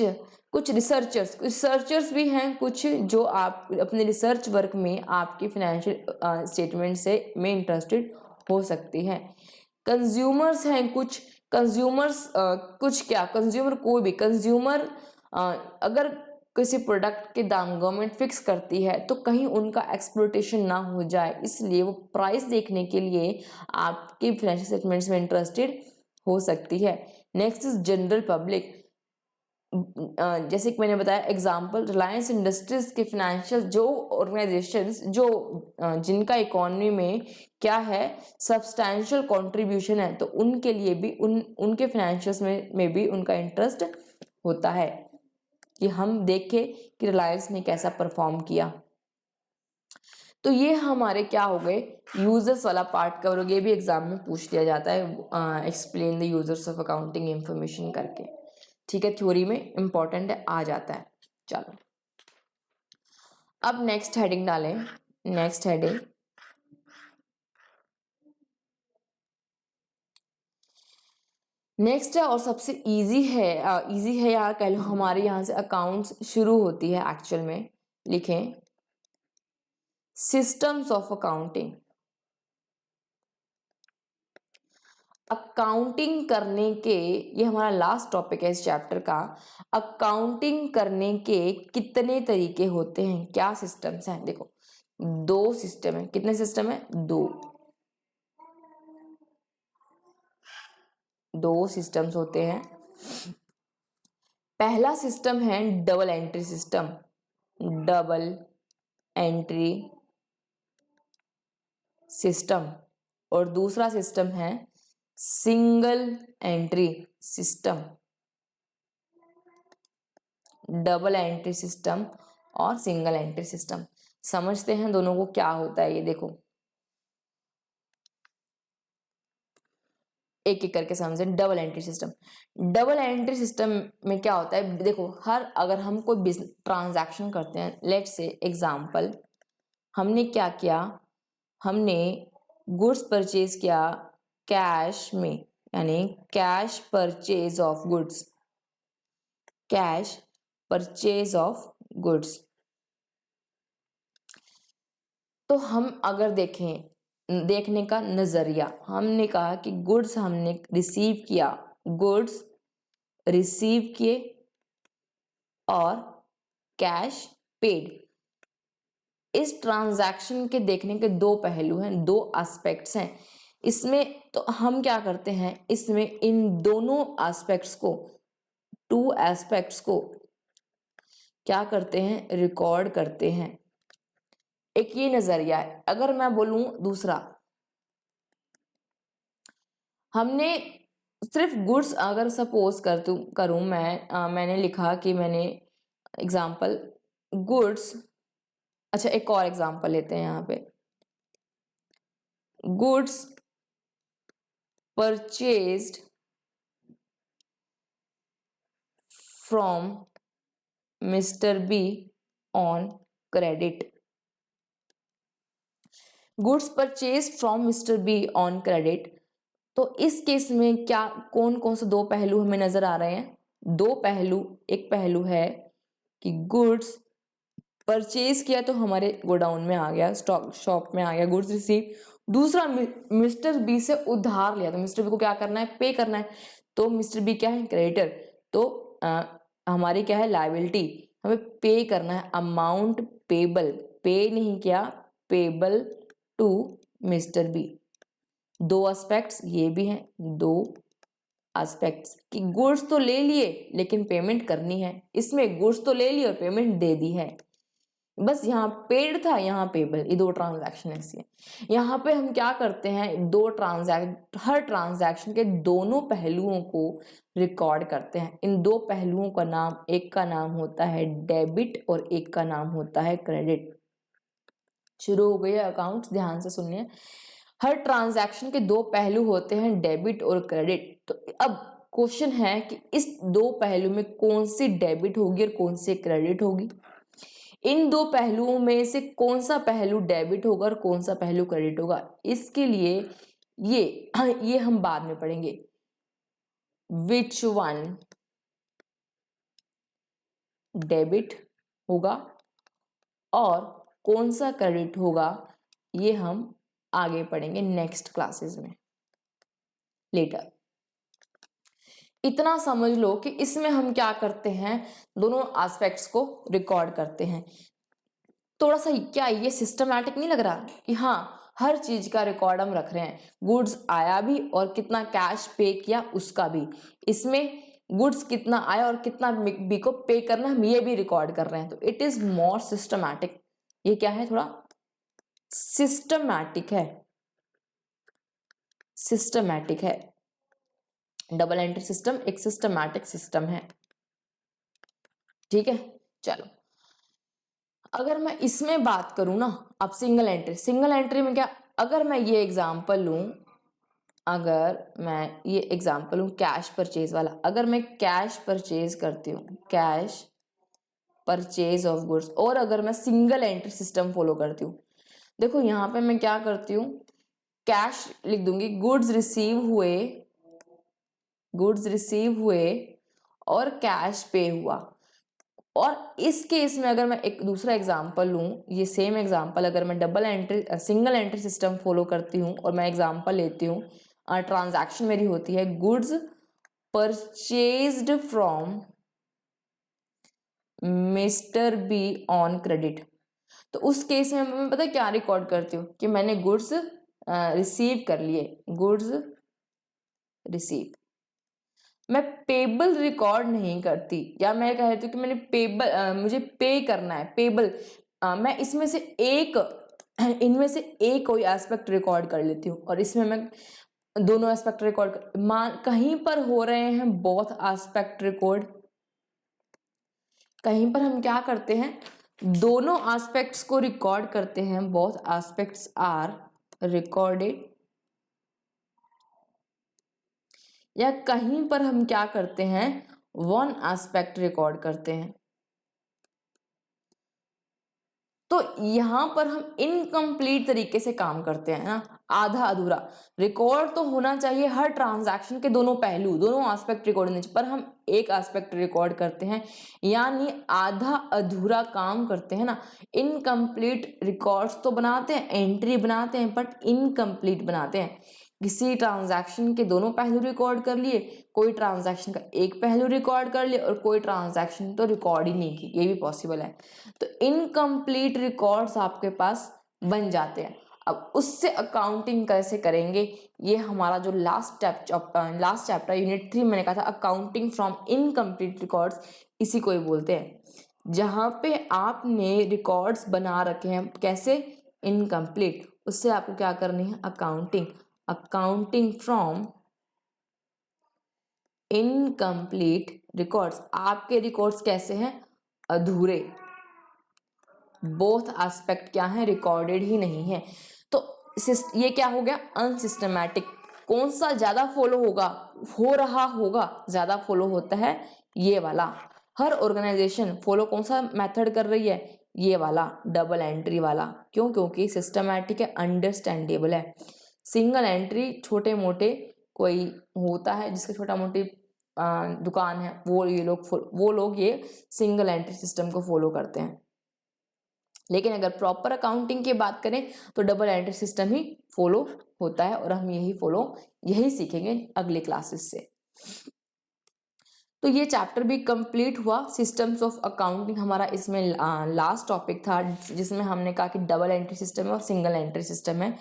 कुछ रिसर्चर्स भी हैं कुछ जो आप अपने रिसर्च वर्क में आपकी फाइनेंशियल स्टेटमेंट से में इंटरेस्टेड हो सकती हैं। कंज्यूमर्स हैं कुछ, कंज्यूमर कोई भी कंज्यूमर अगर किसी प्रोडक्ट के दाम गवर्नमेंट फिक्स करती है तो कहीं उनका एक्सप्लोटेशन ना हो जाए, इसलिए वो प्राइस देखने के लिए आपके फाइनेंशियल स्टेटमेंट्स में इंटरेस्टेड हो सकती है। Next is general public. जैसे कि मैंने बताया एग्जांपल, रिलायंस इंडस्ट्रीज के फाइनेंशियल जो ऑर्गेनाइजेशंस जो जिनका इकोनॉमी में क्या है सब्सटैंशियल कंट्रीब्यूशन है, तो उनके लिए भी उनके फाइनेंशियल्स में भी उनका इंटरेस्ट होता है कि हम देखें कि रिलायंस ने कैसा परफॉर्म किया। तो ये हमारे क्या हो गए, यूजर्स वाला पार्ट कवर हो गया। ये भी एग्जाम में पूछ लिया जाता है, explain the users of accounting information करके, ठीक है, थ्योरी में इंपॉर्टेंट है, आ जाता है। चलो अब नेक्स्ट हेडिंग डालें। नेक्स्ट हेडिंग, नेक्स्ट है और सबसे इजी है यार कह लो, हमारे यहाँ से अकाउंट्स शुरू होती है एक्चुअल में। लिखें सिस्टम्स ऑफ अकाउंटिंग। अकाउंटिंग करने के, ये हमारा लास्ट टॉपिक है इस चैप्टर का। अकाउंटिंग करने के कितने तरीके होते हैं, क्या सिस्टम्स हैं? देखो दो सिस्टम है। कितने सिस्टम है? दो सिस्टम्स होते हैं। पहला सिस्टम है double entry system, double entry system, और दूसरा सिस्टम है single entry system. Double entry system और सिंगल एंट्री सिस्टम, समझते हैं दोनों को क्या होता है। ये देखो एक एक करके समझे। Double entry system, double entry system में क्या होता है, देखो अगर हम कोई बिजनेस ट्रांजैक्शन करते हैं, लेट्स से एग्जांपल, हमने क्या किया, हमने गुड्स परचेज किया कैश में, यानी cash purchase of goods, cash purchase of goods. तो हम अगर देखें, देखने का नजरिया, हमने कहा कि गुड्स हमने रिसीव किया, गुड्स रिसीव किए और कैश पेड। इस ट्रांजैक्शन के देखने के दो पहलू हैं, दो एस्पेक्ट्स हैं इसमें। तो हम क्या करते हैं, इसमें इन दोनों एस्पेक्ट्स को, टू एस्पेक्ट्स को क्या करते हैं, रिकॉर्ड करते हैं। एक ये नजरिया है। अगर मैं बोलूं दूसरा, हमने सिर्फ गुड्स, अगर सपोज करूं मैंने लिखा कि मैंने एग्जांपल गुड्स, अच्छा एक और एग्जांपल लेते हैं यहाँ पे, goods purchased from mister be on credit. Goods purchase from mister be on credit. तो इस केस में क्या कौन कौन से दो पहलू हमें नजर आ रहे हैं? दो पहलू, एक पहलू है कि गुड्स परचेज किया तो हमारे गोडाउन में आ गया, स्टॉक शॉप में आ गया, गुड्स रिसीव। दूसरा मिस्टर बी से उधार लिया, तो मिस्टर बी को क्या करना है, पे करना है। तो मिस्टर बी क्या है, क्रेडिटर। तो हमारी क्या है, लायबिलिटी, हमें पे करना है, अमाउंट पेबल, पे नहीं किया, पेबल टू मिस्टर बी। दो एस्पेक्ट्स ये भी हैं, दो एस्पेक्ट्स कि गुड्स तो ले लिए लेकिन पेमेंट करनी है, इसमें गुड्स तो ले लिए और पेमेंट दे दी है, बस यहाँ पेड था यहाँ पेबल, ये दो ट्रांजैक्शन ऐसी है। यहाँ पे हम क्या करते हैं, हर ट्रांजैक्शन के दोनों पहलुओं को रिकॉर्ड करते हैं। इन दो पहलुओं का नाम, एक का नाम होता है डेबिट और एक का नाम होता है क्रेडिट। शुरू हो गई है अकाउंट्स, ध्यान से सुनिए। हर ट्रांजैक्शन के दो पहलू होते हैं, डेबिट और क्रेडिट। तो अब क्वेश्चन है कि इस दो पहलू में कौन सी डेबिट होगी और कौन सी क्रेडिट होगी। इन दो पहलुओं में से कौन सा पहलू डेबिट होगा और कौन सा पहलू क्रेडिट होगा, इसके लिए ये हम बाद में पढ़ेंगे। विच वन डेबिट होगा और कौन सा क्रेडिट होगा, ये हम आगे पढ़ेंगे नेक्स्ट क्लासेस में, लेटर। इतना समझ लो कि इसमें हम क्या करते हैं, दोनों एस्पेक्ट्स को रिकॉर्ड करते हैं। थोड़ा सा क्या ये सिस्टमैटिक नहीं लग रहा कि हाँ हर चीज का रिकॉर्ड हम रख रहे हैं, गुड्स आया भी और कितना कैश पे किया उसका भी, इसमें गुड्स कितना आया और कितना बी को पे करना हम ये भी रिकॉर्ड कर रहे हैं। तो इट इज मोर सिस्टमैटिक। ये क्या है, थोड़ा सिस्टमैटिक है, सिस्टमैटिक है। डबल एंट्री सिस्टम एक सिस्टमैटिक सिस्टम है, ठीक है। चलो अगर मैं इसमें बात करूं ना, अब सिंगल एंट्री में क्या, अगर मैं ये एग्जांपल लूं, अगर मैं ये एग्जांपल लूं कैश परचेज वाला, अगर मैं कैश परचेज करती हूँ, कैश परचेज ऑफ गुड्स, और अगर मैं सिंगल एंट्री सिस्टम फॉलो करती हूँ, देखो यहाँ पे मैं क्या करती हूँ, कैश लिख दूंगी, गुड्स रिसीव हुए और कैश पे हुआ। और इस केस में अगर मैं एक दूसरा एग्जांपल लूं, ये सेम एग्जांपल अगर मैं सिंगल एंट्री सिस्टम फॉलो करती हूँ और मैं एग्जांपल लेती हूँ, ट्रांजैक्शन मेरी होती है goods purchased from mister be on credit. तो उस केस में मैं पता क्या रिकॉर्ड करती हूँ कि मैंने गुड्स रिसीव कर लिए, गुड्स रिसीव। मैं पेबल रिकॉर्ड नहीं करती, या मैं कह रही हूँ कि मैंने मुझे पे करना है, पेबल। मैं इसमें से इनमें से एक कोई एस्पेक्ट रिकॉर्ड कर लेती हूँ और इसमें मैं दोनों एस्पेक्ट रिकॉर्ड कहीं पर हो रहे हैं बोथ एस्पेक्ट रिकॉर्ड, कहीं पर हम क्या करते हैं, दोनों एस्पेक्ट्स को रिकॉर्ड करते हैं, बोथ एस्पेक्ट्स आर रिकॉर्डेड, या कहीं पर हम क्या करते हैं, वन एस्पेक्ट रिकॉर्ड करते हैं। तो यहां पर हम इनकम्प्लीट तरीके से काम करते हैं ना, आधा अधूरा। रिकॉर्ड तो होना चाहिए हर ट्रांजैक्शन के दोनों पहलू, दोनों एस्पेक्ट रिकॉर्ड होने चाहिए, पर हम एक एस्पेक्ट रिकॉर्ड करते हैं, यानी आधा अधूरा काम करते हैं ना। इनकम्प्लीट रिकॉर्ड्स तो बनाते हैं, एंट्री बनाते हैं, बट इनकम्प्लीट बनाते हैं। किसी ट्रांजैक्शन के दोनों पहलू रिकॉर्ड कर लिए, कोई ट्रांजैक्शन का एक पहलू रिकॉर्ड कर लिया, और कोई ट्रांजैक्शन तो रिकॉर्ड ही नहीं की, ये भी पॉसिबल है। तो इनकम्प्लीट रिकॉर्ड्स आपके पास बन जाते हैं। अब उससे अकाउंटिंग कैसे करेंगे, ये हमारा जो लास्ट चैप्टर यूनिट 3 मैंने कहा था, अकाउंटिंग फ्रॉम इनकम्प्लीट रिकॉर्ड्स, इसी को ही बोलते हैं। जहाँ पे आपने रिकॉर्ड्स बना रखे हैं, कैसे, इनकम्प्लीट, उससे आपको क्या करनी है, अकाउंटिंग फ्रॉम इनकम्प्लीट रिकॉर्ड्स। आपके रिकॉर्ड्स कैसे हैं, अधूरे, बोथ एस्पेक्ट क्या है, रिकॉर्डेड ही नहीं है। तो ये क्या हो गया, अनसिस्टमैटिक। कौन सा ज्यादा फॉलो होगा ज्यादा फॉलो होता है ये वाला। हर ऑर्गेनाइजेशन फॉलो कौन सा मेथड कर रही है, ये वाला डबल एंट्री वाला। क्यों, क्योंकि सिस्टमैटिक है, अंडरस्टैंडेबल है। सिंगल एंट्री छोटे मोटे कोई होता है जिसके छोटा मोटी दुकान है, वो लोग ये सिंगल एंट्री सिस्टम को फॉलो करते हैं। लेकिन अगर प्रॉपर अकाउंटिंग की बात करें तो डबल एंट्री सिस्टम ही फॉलो होता है, और हम यही सीखेंगे अगले क्लासेस से। तो ये चैप्टर भी कंप्लीट हुआ, सिस्टम्स ऑफ अकाउंटिंग हमारा इसमें लास्ट टॉपिक था, जिसमें हमने कहा कि डबल एंट्री सिस्टम है और सिंगल एंट्री सिस्टम है।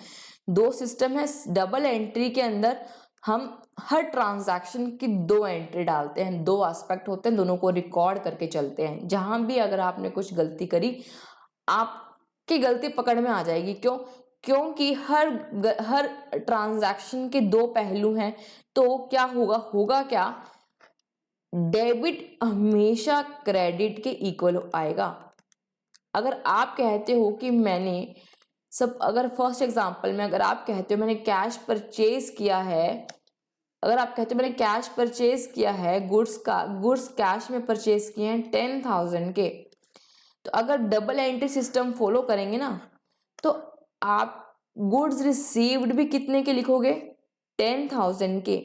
दो सिस्टम है, डबल एंट्री के अंदर हम हर ट्रांजैक्शन की 2 एंट्री डालते हैं, 2 एस्पेक्ट होते हैं, दोनों को रिकॉर्ड करके चलते हैं। जहां भी अगर आपने कुछ गलती करी, आपकी गलती पकड़ में आ जाएगी। क्यों? क्योंकि हर ट्रांजैक्शन के 2 पहलू हैं। तो क्या होगा क्या, डेबिट हमेशा क्रेडिट के इक्वल आएगा। अगर आप कहते हो कि अगर फर्स्ट एग्जांपल में अगर आप कहते हो मैंने कैश परचेज किया है, अगर आप कहते हो मैंने कैश परचेज किया है, गुड्स कैश में परचेज किए हैं 10,000 के, तो अगर डबल एंट्री सिस्टम फॉलो करेंगे ना, तो आप गुड्स रिसीव्ड भी कितने के लिखोगे, 10,000 के,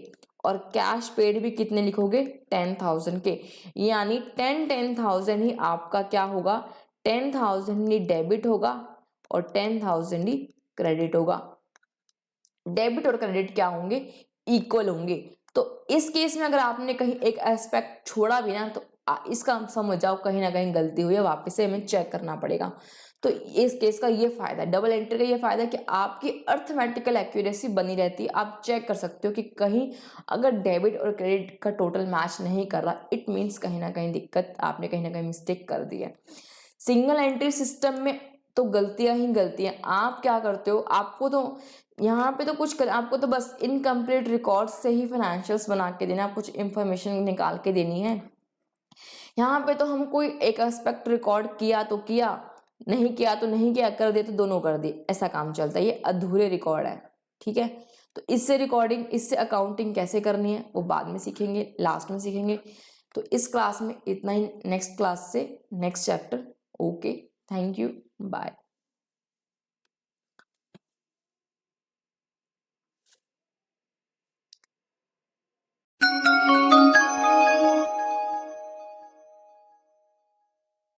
और कैश पेड भी कितने लिखोगे, 10,000 के। यानी 10,000 ही आपका क्या होगा, 10,000 ही डेबिट होगा और 10,000 ही क्रेडिट होगा। डेबिट और क्रेडिट क्या होंगे, इक्वल होंगे। तो इस केस में अगर आपने कहीं एक एस्पेक्ट छोड़ा भी ना, तो इसका समझ जाओ कहीं ना कहीं गलती हुई है, वापस से हमें चेक करना पड़ेगा। तो इस केस का ये फायदा है, डबल एंट्री का ये फायदा है कि आपकी अर्थमेटिकल एक्यूरेसी बनी रहती है। आप चेक कर सकते हो कि कहीं अगर डेबिट और क्रेडिट का टोटल मैच नहीं कर रहा, इट मीन्स कहीं ना कहीं दिक्कत, आपने कहीं ना कहीं मिस्टेक कर दी है। सिंगल एंट्री सिस्टम में तो गलतियां ही गलतियां। आप क्या करते हो, आपको तो यहाँ पे तो आपको तो बस इनकम्प्लीट रिकॉर्ड से ही फाइनेंशियल्स बना के देना, कुछ इंफॉर्मेशन निकाल के देनी है। यहाँ पे तो हम कोई एक एस्पेक्ट रिकॉर्ड किया तो किया, नहीं किया तो नहीं किया, कर दे तो दोनों कर दे, ऐसा काम चलता है। ये अधूरे रिकॉर्ड है, ठीक है। तो इससे अकाउंटिंग कैसे करनी है वो बाद में सीखेंगे, लास्ट में सीखेंगे। तो इस क्लास में इतना ही, नेक्स्ट क्लास से next chapter. Okay, thank you, bye.